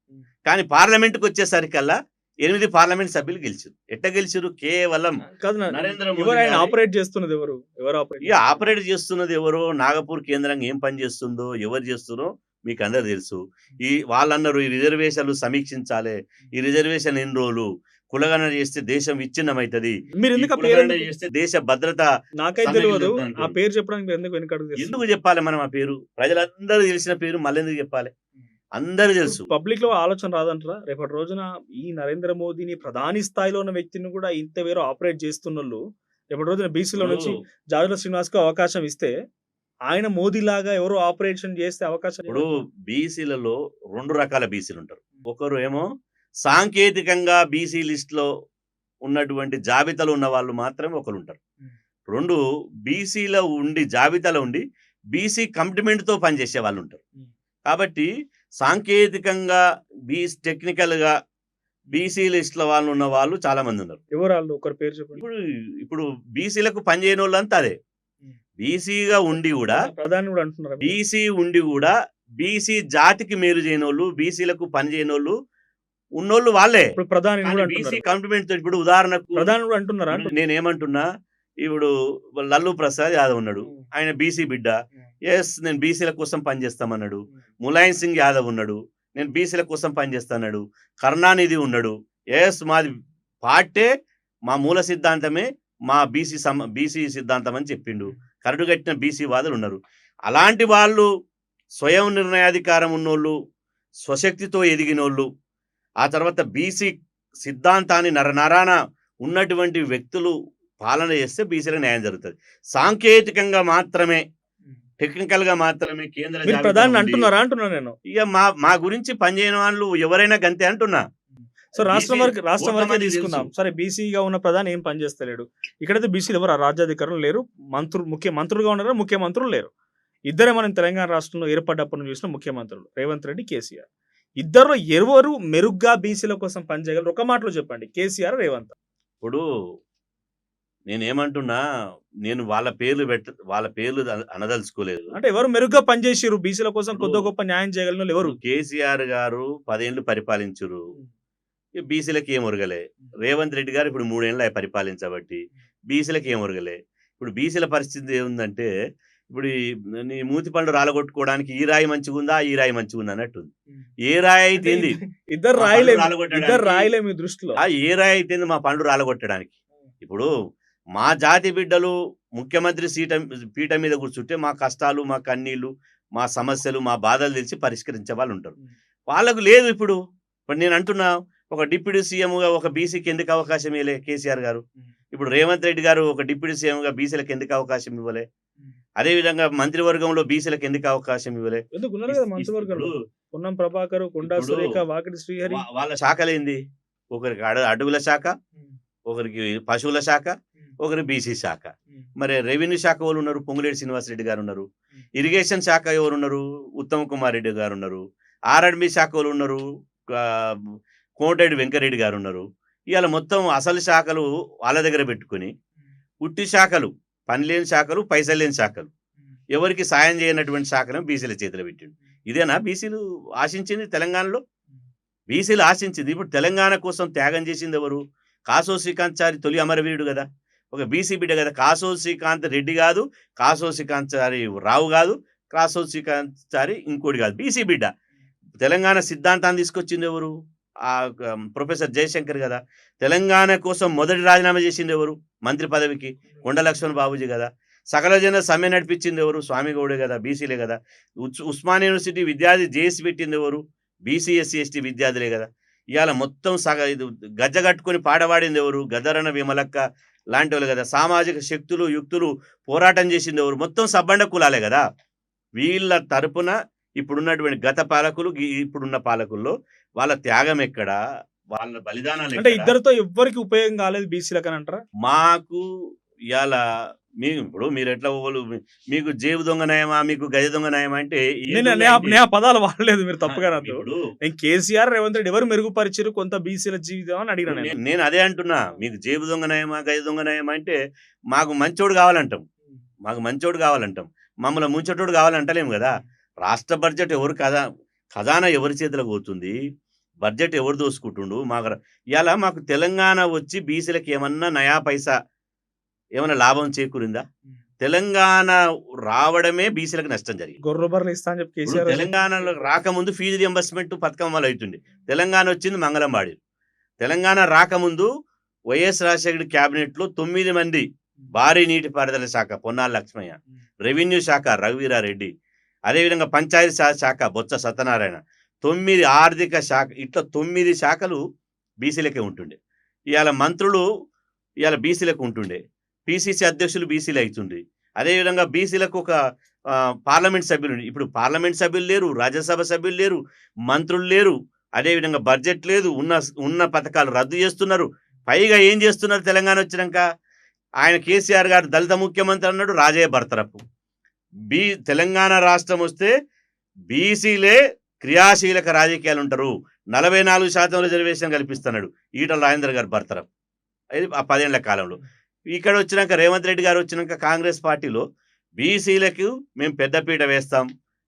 కానీ పార్లమెంట్కి వచ్చేసరికల్లా 8 పార్లమెంట్ సభ్యులు గెలిచారు. ఎట్ట గెలిచారు? కేవలం కాదు నరేంద్ర మోదీ ఎవరు ఆయన గారి- ఆపరేట్ చేస్తున్నది ఎవరు? ఎవరు ఆపరేట్ ఇక ఆపరేట్ చేస్తున్నది ఎవరో, నాగపూర్ కేంద్రంగా ఏం పని చేస్తుందో, ఎవరు చేస్తున్నారో మీకు అందరు తెలుసు. వాళ్ళన్నారు ఈ రిజర్వేషన్లు సమీక్షించాలి, ఈ రిజర్వేషన్ ఎన్ని రోజులు, కులగణన చేస్తే దేశం విచ్ఛిన్నమవుతుంది, మీరు ఈ ఎందుకు ఆ పేరు కులగణన ఎందుకు- చేస్తే దేశ భద్రత నాకైతే సన్నగిల్లు తెలియదు. చెప్తాను ఆ పేరు చెప్పడానికి మీరు ఎందుకు వెనకడుగు తీస్తున్నారు? ఎందుకు చెప్పాలి మనం ఆ పేరు? ప్రజలందరూ తెలిసిన పేరు మళ్ళీ ఎందుకు చెప్పాలి? అందరూ తెలుసు. పబ్లిక్ లో ఆలోచన రాదంటారా? రేపటి రోజున ఈ నరేంద్ర మోదీని ప్రధాని స్థాయిలో ఉన్న వ్యక్తిని కూడా ఇంత వేరు ఆపరేట్ చేస్తున్నోళ్ళు రేపటి రోజున బీసీలో నుంచి జాజుల శ్రీనివాస్ కు అవకాశం ఇస్తే ఆయన మోదీ లాగా ఎవరు ఆపరేషన్ చేస్తే అవకాశం ఇప్పుడు బీసీలలో 2 రకాల బీసీలు ఉంటారు. ఒకరు ఏమో సాంకేతికంగా బీసీ లిస్ట్ లో ఉన్నటువంటి జాబితాలో ఉన్న వాళ్ళు మాత్రమే ఒకరు ఉంటారు. 2 బీసీలో ఉండి జాబితాలో ఉండి బీసీ కమిట్మెంట్ తో పనిచేసే వాళ్ళు ఉంటారు. కాబట్టి సాంకేతికంగా టెక్నికల్ గా బీసీ లిస్ట్ లో వాళ్ళు ఉన్న వాళ్ళు చాలా మంది ఉన్నారు. ఎవరు వాళ్ళు ఒకరి పేరు చెప్పండి. ఇప్పుడు బీసీలకు పనిచేయని వాళ్ళు అంతా అదే. బీసీగా ఉండి కూడా ప్రధాని కూడా అంటున్నారు. బీసీ ఉండి కూడా బీసీ జాతికి మేలు చేయనోళ్ళు, బీసీలకు పని చేయనోళ్ళు ఉన్నోళ్ళు వాళ్ళే. ఇప్పుడు ప్రధాని కూడా బీసీ అంటున్నారు. కమిట్మెంట్ ఇప్పుడు ఉదాహరణకు ప్రధాని కూడా అంటున్నారా? నేనేమంటున్నా, ఇప్పుడు లల్లు ప్రసాద్ యాదవ్ ఉన్నాడు, ఆయన బీసీ బిడ్డ. ఎస్, నేను బీసీల కోసం పనిచేస్తామన్నాడు. ములాయం సింగ్ యాదవ్ ఉన్నాడు, నేను బీసీల కోసం పనిచేస్తాడు. కరుణానిధి ఉన్నాడు, ఎస్ మాది పార్టీ, మా మూల సిద్ధాంతమే మా బీసీ సిద్ధాంతం అని చెప్పిండు. కరడుగట్టిన బీసీ వాదులు ఉన్నారు. అలాంటి వాళ్ళు స్వయం నిర్ణయాధికారం ఉన్నోళ్ళు, స్వశక్తితో ఎదిగినోళ్ళు, ఆ తర్వాత బీసీ సిద్ధాంతాన్ని నరనరాన ఉన్నటువంటి వ్యక్తులు పాలన చేస్తే బీసీలకు న్యాయం జరుగుతుంది. సాంకేతికంగా మాత్రమే, టెక్నికల్ గా మాత్రమే కేంద్ర మీరు జాబితా ప్రధాని ఉంది. అంటున్నారా అంటున్నా నేను. ఇక మా గురించి పనిచేయని వాళ్ళు ఎవరైనా గంతే అంటున్నా. సో రాష్ట్రం వరకే కొంతమంది తీసుకుందాం. తెలుసు. సరే, బీసీగా ఉన్న ప్రధాని ఏం పని చేస్తలేడు. ఇక్కడైతే బీసీలు ఎవరు రాజ్యాధికారులు లేరు, ముఖ్యమంత్రులుగా ఉన్నారు, ముఖ్యమంత్రులు లేరు. ఇద్దరే మనం తెలంగాణ రాష్ట్రంలో ఏర్పడ్డప్పుడు నుంచి చూసిన ముఖ్యమంత్రులు రేవంత్ రెడ్డి, కేసీఆర్. ఇద్దరు ఎవరు మెరుగ్గా బీసీల కోసం పనిచేయగలరు? ఒక మాటలో చెప్పండి, కేసీఆర్, రేవంత్. ఇప్పుడు నేనేమంటున్నా, నేను వాళ్ళ పేర్లు అనదలుచుకోలేదు. అంటే ఎవరు మెరుగ్గా పనిచేసిరు బీసీల కోసం కొద్ది గొప్ప న్యాయం చేయగలిగిన వాళ్ళు ఎవరు? కేసీఆర్ గారు 10 ఏళ్ళు పరిపాలించురు, బీసీలకు ఏం ఒరగలే. రేవంత్ రెడ్డి గారు ఇప్పుడు 3 ఏళ్ళు పరిపాలించబట్టి బీసీలకు ఏం ఒరగలే. ఇప్పుడు బీసీల పరిస్థితి ఏముందంటే, ఇప్పుడు నీ మూతి పండు రాలగొట్టుకోవడానికి ఈ రాయి మంచిగా ఉందా, ఈ రాయి మంచిగా ఉందా అన్నట్టుంది. ఏ రాయి అయితే ఏంది? ఇద్దరు రాయలే మీ దృష్టిలో. ఏ రాయి అయితే మా పండు రాలగొట్టడానికి. ఇప్పుడు మా జాతి బిడ్డలు ముఖ్యమంత్రి పీఠ మీద కూర్చుంటే మా కష్టాలు, మా కన్నీళ్లు, మా సమస్యలు, మా బాధలు తెలిసి పరిష్కరించే వాళ్ళు ఉంటారు. వాళ్ళకు లేదు. ఇప్పుడు నేను అంటున్నా, ఒక డిప్యూటీ సీఎంగా ఒక బీసీకి ఎందుకు అవకాశం ఇవ్వలే కేసీఆర్ గారు? ఇప్పుడు రేవంత్ రెడ్డి గారు ఒక డిప్యూటీ సీఎంగా బీసీలకు ఎందుకు అవకాశం ఇవ్వలే? అదేవిధంగా మంత్రివర్గంలో బీసీలకు ఎందుకు అవకాశం ఇవ్వలే? ఎందుకున్నారు కదా మంత్రివర్గంలో పొన్నం ప్రభాకర్, కొండా సురేఖ, వాకిటి శ్రీహరి. వాళ్ళ శాఖలేంది? ఒకరికి అడవుల శాఖ, ఒకరికి పశువుల శాఖ, ఒకరి బీసీ శాఖ. మరి రెవెన్యూ శాఖ వాళ్ళు ఉన్నారు, పొంగులేటి శ్రీనివాసరెడ్డి గారు ఉన్నారు. ఇరిగేషన్ శాఖ ఎవరు ఉన్నారు? ఉత్తమ్ కుమార్ రెడ్డి గారు ఉన్నారు. ఆర్అండ్బి శాఖ వాళ్ళు ఉన్నారు, కోమటిరెడ్డి వెంకరెడ్డి గారు ఉన్నారు. ఇవాళ మొత్తం అసలు శాఖలు వాళ్ళ దగ్గర పెట్టుకుని ఉట్టి శాఖలు, పని లేని శాఖలు, పైసలు లేని శాఖలు, ఎవరికి సాయం చేయనటువంటి శాఖను బీసీల చేతిలో పెట్టిండు. ఇదేనా బీసీలు ఆశించింది? తెలంగాణలో బీసీలు ఆశించింది. ఇప్పుడు తెలంగాణ కోసం త్యాగం చేసింది ఎవరు? కాసో శ్రీకాంత్ చారి తొలి అమరవీరుడు కదా, ఒక బీసీ బిడ్డ కదా. కాసో శ్రీకాంత్ రెడ్డి కాదు, కాసో శ్రీకాంత్ చారి రావు కాదు, క్రాసో శ్రీకాంత్ ఇంకోటి కాదు, బీసీ బిడ్డ. తెలంగాణ సిద్ధాంతాన్ని తీసుకొచ్చింది ఎవరు? ప్రొఫెసర్ జయశంకర్ కదా. తెలంగాణ కోసం మొదటి రాజీనామా చేసింది ఎవరు మంత్రి పదవికి? కొండ లక్ష్మణ్ బాబుజీ కదా. సకల జన సమ్మె నడిపించింది ఎవరు? స్వామి గౌడే కదా, బీసీలే కదా. ఉస్మానియా యూనివర్సిటీ విద్యార్థి జేఏసీ పెట్టింది ఎవరు? బీసీ ఎస్సీ ఎస్టీ విద్యార్థులే కదా. ఇవాళ మొత్తం ఇది గజ్జ కట్టుకొని పాడవాడింది ఎవరు? గద్దరన్న విమలక్క లాంటి వాళ్ళు కదా. సామాజిక శక్తులు యుక్తులు పోరాటం చేసింది ఎవరు? మొత్తం సబ్బండ కులాలే కదా. వీళ్ళ తరపున ఇప్పుడున్నటువంటి గత పాలకులు ఇప్పుడున్న పాలకుల్లో వాళ్ళ త్యాగం ఎక్కడా, వాళ్ళ బలిదానాలు అంటే ఎక్కడా? ఇద్దరితో ఎవ్వరికి ఉపయోగం కాలేదు బీసీలకు అని అంటారా? మాకు ఇవాళ ఇప్పుడు మీరు ఎట్లా మీకు జేబు దొంగ నయమా, మీకు గజ దొంగ నయమా అంటే నేను ఆ పదాలు వాడలేదు, మీరు తప్పుగా నాతో. ఇప్పుడు నేను కేసీఆర్ రేవంత్ రెడ్డి ఎవరు మెరుగుపరిచారు కొంత బీసీల జీవితం అని అడిగినా నేను. నేను అదే అంటున్నా, మీకు జేబు దొంగ నయమా గజ దొంగ నయమా అంటే మాకు మంచోడు కావాలంటాం, మాకు మంచోడు కావాలంటాం, మమ్మల్ని ముంచటోడు కావాలంటలేము కదా. రాష్ట్ర బడ్జెట్ ఎవరు ఖజానా ఎవరి చేతిలోకి పోతుంది, బడ్జెట్ ఎవరు దోసుకుంటుండు? ఇవాళ మాకు తెలంగాణ వచ్చి బీసీలకు ఏమన్నా నయా పైసా ఏమైనా లాభం చేకూరిందా? తెలంగాణ రావడమే బీసీలకు నష్టం జరిగింది. గొర్రెబర్లు ఇస్తా అని చెప్పి కేసీఆర్ తెలంగాణలో రాకముందు ఫీజు రియంబర్స్మెంట్ పథకం వల్ల అవుతుంది. తెలంగాణ వచ్చింది మంగళం వాడి. తెలంగాణ రాకముందు వైఎస్ రాజశేఖర క్యాబినెట్ లో 9 మంది భారీ నీటిపారుదల శాఖ పొన్నాల లక్ష్మయ్య, రెవెన్యూ శాఖ రఘువీరారెడ్డి, అదేవిధంగా పంచాయతీ శాఖ బొత్స సత్యనారాయణ, 9 ఆర్థిక శాఖ, ఇట్లా 9 శాఖలు బీసీలకే ఉంటుండే. ఇవాళ మంత్రులు ఇవాళ బీసీలకు ఉంటుండే, పిసిసి అధ్యక్షులు బీసీలు అవుతుండే. అదేవిధంగా బీసీలకు ఒక పార్లమెంట్ సభ్యులు, ఇప్పుడు పార్లమెంట్ సభ్యులు లేరు, రాజ్యసభ సభ్యులు లేరు, మంత్రులు లేరు, అదేవిధంగా బడ్జెట్ లేదు, ఉన్న పథకాలు రద్దు చేస్తున్నారు. పైగా ఏం చేస్తున్నారు? తెలంగాణ వచ్చినాక ఆయన కేసీఆర్ గారు దళిత ముఖ్యమంత్రి అన్నాడు, రాజయ్య బర్తరపు. తెలంగాణ రాష్ట్రం వస్తే బీసీలే క్రియాశీలక రాజకీయాలు ఉంటారు, 44% రిజర్వేషన్ కల్పిస్తున్నాడు ఈటల రాజేందర్ గారు బర్తరపు. అది ఆ 10 ఏళ్ల కాలంలో. ఇక్కడ వచ్చినాక రేవంత్ రెడ్డి గారు వచ్చినాక కాంగ్రెస్ పార్టీలో బీసీలకు మేము పెద్దపీట వేస్తాం,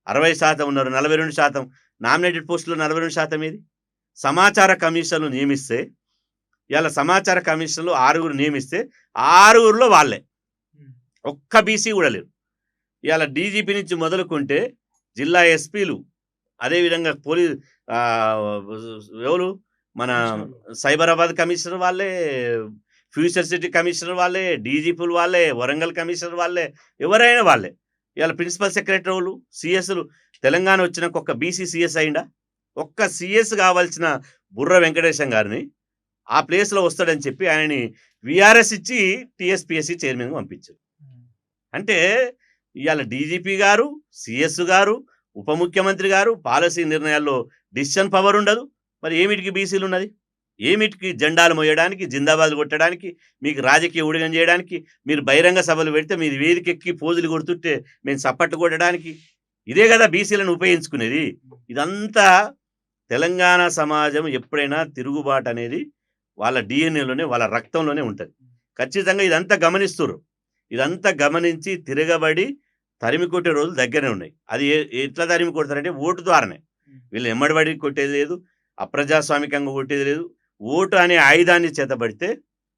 60% ఉన్నారు, 42% నామినేటెడ్ పోస్టులు 42% ఏది? సమాచార కమిషన్లు నియమిస్తే ఇలా సమాచార కమిషన్లు 6 నియమిస్తే 6లో వాళ్ళే, ఒక్క బీసీ కూడా లేరు. ఇవాళ డీజీపీ నుంచి మొదలుకుంటే జిల్లా ఎస్పీలు, అదేవిధంగా పోలీస్ ఎవరు మన సైబరాబాద్ కమిషనర్ వాళ్ళే, ఫ్యూచర్ సిటీ కమిషనర్ వాళ్ళే, డీజీపీలు వాళ్ళే, వరంగల్ కమిషనర్ వాళ్ళే, ఎవరైనా వాళ్ళే. ఇవాళ ప్రిన్సిపల్ సెక్రటరీ వాళ్ళు, సిఎస్లు. తెలంగాణ వచ్చినాక ఒక్క బీసీ సిఎస్ అయిందా? ఒక్క సిఎస్ కావాల్సిన బుర్ర వెంకటేశం గారిని ఆ ప్లేస్లో వస్తాడని చెప్పి ఆయనని విఆర్ఎస్ ఇచ్చి టీఎస్పీఎస్సీ చైర్మన్గా పంపించారు. అంటే ఇవాళ డీజీపీ గారు, సిఎస్ గారు, ఉప ముఖ్యమంత్రి గారు పాలసీ నిర్ణయాల్లో డిసిషన్ పవర్ ఉండదు. మరి ఏమిటికి బీసీలు ఉన్నది? ఏమిటికి జెండాలు మోయడానికి, జిందాబాద్ కొట్టడానికి, మీకు రాజకీయ ఊడిగం చేయడానికి, మీరు బహిరంగ సభలు పెడితే మీరు వేదికెక్కి పోజులు కొడుతుంటే మేము సప్పట్టు కొట్టడానికి? ఇదే కదా బీసీలను ఉపయోగించుకునేది. ఇదంతా తెలంగాణ సమాజం ఎప్పుడైనా తిరుగుబాటు అనేది వాళ్ళ డిఎన్ఏలోనే, వాళ్ళ రక్తంలోనే ఉంటుంది. ఖచ్చితంగా ఇదంతా గమనిస్తున్నారు. ఇదంతా గమనించి తిరగబడి తరిమి కొట్టే రోజులు దగ్గరనే ఉన్నాయి. అది ఎట్లా తరిమి కొడతారంటే ఓటు ద్వారానే. వీళ్ళు ఎమ్మడిబడి కొట్టేది లేదు, అప్రజాస్వామికంగా కొట్టేది లేదు. ఓటు అనే ఆయుధాన్ని చేతబడితే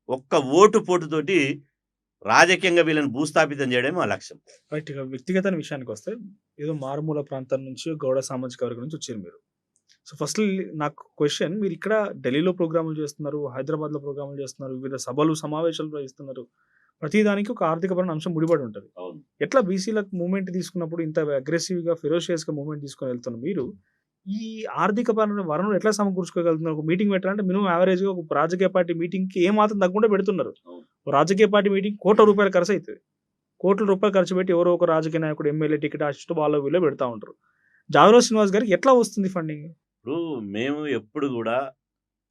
ఒక్క ఓటు పోటుతోటి రాజకీయంగా వీళ్ళని భూస్థాపితం చేయడమే మా లక్ష్యం. రైట్. ఇక వ్యక్తిగత విషయానికి వస్తే, ఏదో మారుమూల ప్రాంతం నుంచి గౌడ సామాజిక వర్గం నుంచి వచ్చారు మీరు. సో ఫస్ట్ నాకు క్వశ్చన్, మీరు ఇక్కడ ఢిల్లీలో ప్రోగ్రాములు చేస్తున్నారు, హైదరాబాద్లో ప్రోగ్రాములు చేస్తున్నారు, వివిధ సభలు సమావేశాలు ఇస్తున్నారు. ప్రతిదానికి ఒక ఆర్థికపరమైన అంశం ముడిపడి ఉంటుంది. ఎట్లా బీసీలకు మూవ్మెంట్ తీసుకున్నప్పుడు ఇంత అగ్రెసివ్గా ఫెరోషియస్గా మూవ్మెంట్ తీసుకొని వెళ్తున్నారు మీరు, ఈ ఆర్థికపరమైన వనరులు ఎట్లా సమకూర్చుకోగలుగుతున్నారు? ఒక మీటింగ్ పెట్టాలంటే మినిమం యావరేజ్గా ఒక రాజకీయ పార్టీ మీటింగ్కి ఏమాత్రం తగ్గకుండా పెడుతున్నారు. రాజకీయ పార్టీ మీటింగ్ ₹1,00,00,000 ఖర్చు అవుతుంది. ₹1,00,00,000 ఖర్చు పెట్టి ఎవరో ఒక రాజకీయ నాయకుడు ఎమ్మెల్యే టికెట్ ఆశిస్తూ వాళ్ళ వీళ్ళు పెడతా ఉంటారు. జాగృత శ్రీనివాస్ గారికి ఎట్లా వస్తుంది ఫండింగ్? ఇప్పుడు మేము ఎప్పుడు కూడా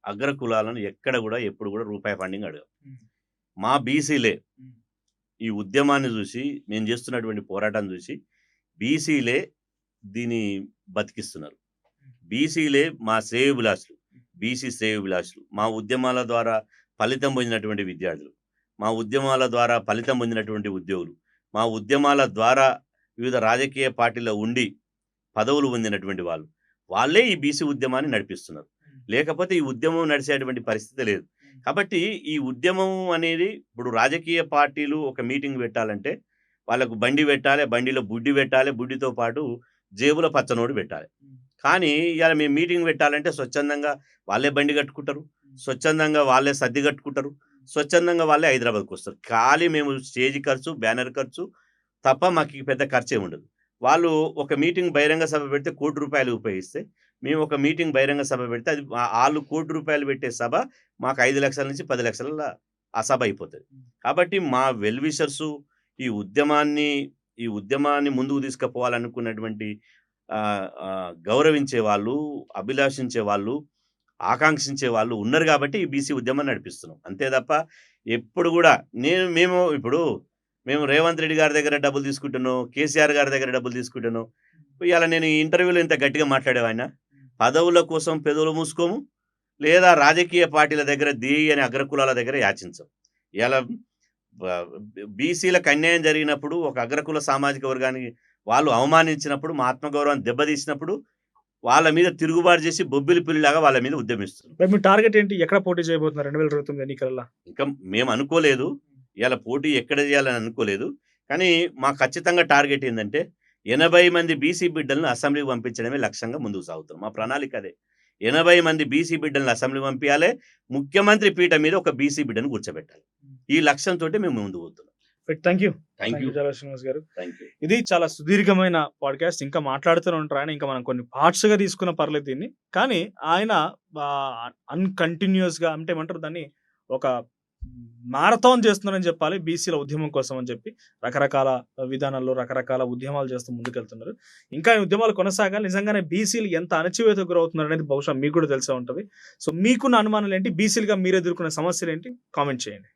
అగ్ర కులాలను ఎక్కడ కూడా ఎప్పుడు కూడా రూపాయి ఫండింగ్ అడగం. మా బీసీలే ఈ ఉద్యమాన్ని చూసి, మేము చేస్తున్నటువంటి పోరాటాన్ని చూసి బీసీలే దీన్ని బతికిస్తున్నారు. బీసీలే మా శ్రేయోభిలాషులు, బీసీ శ్రేయోభిలాషులు. మా ఉద్యమాల ద్వారా ఫలితం పొందినటువంటి విద్యార్థులు, మా ఉద్యమాల ద్వారా ఫలితం పొందినటువంటి ఉద్యోగులు, మా ఉద్యమాల ద్వారా వివిధ రాజకీయ పార్టీలో ఉండి పదవులు పొందినటువంటి వాళ్ళే ఈ బీసీ ఉద్యమాన్ని నడిపిస్తున్నారు. లేకపోతే ఈ ఉద్యమం నడిచేటువంటి పరిస్థితి లేదు. కాబట్టి ఈ ఉద్యమం అనేది ఇప్పుడు రాజకీయ పార్టీలు ఒక మీటింగ్ పెట్టాలంటే వాళ్ళకు బండి పెట్టాలి, బండిలో బుడ్డి పెట్టాలి, బుడ్డితో పాటు జేబులో పచ్చనోటు పెట్టాలి. కానీ ఇవాళ మేము మీటింగ్ పెట్టాలంటే స్వచ్ఛందంగా వాళ్ళే బండి కట్టుకుంటారు, స్వచ్ఛందంగా వాళ్ళే సర్ది కట్టుకుంటారు, స్వచ్ఛందంగా వాళ్ళే హైదరాబాద్కి వస్తారు. ఖాళీ మేము స్టేజ్ ఖర్చు, బ్యానర్ ఖర్చు తప్ప మాకు ఈ పెద్ద ఖర్చు ఏమి ఉండదు. వాళ్ళు ఒక మీటింగ్ బహిరంగ సభ పెడితే ₹1,00,00,000 ఉపయోగిస్తే, మేము ఒక మీటింగ్ బహిరంగ సభ పెడితే అది ఆళ్ళు ₹1,00,00,000 పెట్టే సభ మాకు 5,00,000 నుంచి 10,00,000 ఆ సభ అయిపోతది. కాబట్టి మా వెల్ విషర్సు ఈ ఉద్యమాన్ని ముందుకు తీసుకుపోవాలనుకున్నటువంటి గౌరవించే వాళ్ళు, అభిలాషించే వాళ్ళు, ఆకాంక్షించే వాళ్ళు ఉన్నారు కాబట్టి ఈ బీసీ ఉద్యమాన్ని నడిపిస్తున్నాం. అంతే తప్ప ఎప్పుడు గూడా మేము రేవంత్ రెడ్డి గారి దగ్గర డబ్బులు తీసుకుంటానో, కేసీఆర్ గారి దగ్గర డబ్బులు తీసుకుంటానో, ఇయాల నేను ఈ ఇంటర్వ్యూలో ఇంత గట్టిగా మాట్లాడేవాడినా? పదవుల కోసం పెదవులు మూసుకోము, లేదా రాజకీయ పార్టీల దగ్గర అని అగ్రకులాల దగ్గర యాచించం. ఇయాల బీసీలకు అన్యాయం జరిగినప్పుడు, ఒక అగ్రకుల సామాజిక వర్గానికి వాళ్ళు అవమానించినప్పుడు, మా ఆత్మగౌరవాన్ని దెబ్బతీసినప్పుడు వాళ్ళ మీద తిరుగుబాటు చేసి బొబ్బిలి పిల్లిలాగా వాళ్ళ మీద ఉద్యమిస్తున్నాం. మరి మీ టార్గెట్ ఏంటి? ఎక్కడ పోటీ చేయబోతున్నారు 2029 ఎన్నికల్లో? ఇంకా మేము అనుకోలేదు. ఇవాళ పోటీ ఎక్కడ చేయాలని అనుకోలేదు. కానీ మాకు ఖచ్చితంగా టార్గెట్ ఏందంటే 80 మంది బీసీ బిడ్డలను అసెంబ్లీకి పంపించడమే లక్ష్యంగా ముందుకు సాగుతున్నాం. మా ప్రణాళిక అదే. 80 మంది బీసీ బిడ్డలను అసెంబ్లీకి పంపియాలి. ముఖ్యమంత్రి పీఠం మీద ఒక బీసీ బిడ్డను కూర్చోబెట్టాలి. ఈ లక్ష్యంతోటి మేము ముందుకు పోతున్నాం. Thank you. Thank you. చాలా శ్రీనివాస్ గారు. Thank you. ఇది చాలా సుదీర్ఘమైన పాడ్కాస్ట్. ఇంకా మాట్లాడుతూనే ఉంటారు ఆయన. ఇంకా మనం కొన్ని పార్ట్స్ గా తీసుకున్న పర్లేదు దీన్ని. కానీ ఆయన అన్కంటిన్యూస్ గా అంటే ఏమంటారు దాన్ని, ఒక మారథాన్ చేస్తున్నారని చెప్పాలి బీసీల ఉద్యమం కోసం అని చెప్పి. రకరకాల విధానాల్లో రకరకాల ఉద్యమాలు చేస్తూ ముందుకెళ్తున్నారు. ఇంకా ఈ ఉద్యమాలు కొనసాగాలి. నిజంగానే బీసీలు ఎంత అణచివేతకు గురవుతున్నారు అనేది బహుశా మీకు కూడా తెలిసే ఉంటుంది. సో మీకున్న అనుమానాలు ఏంటి? బీసీలుగా మీరు ఎదుర్కొనే సమస్యలు ఏంటి? కామెంట్ చేయండి.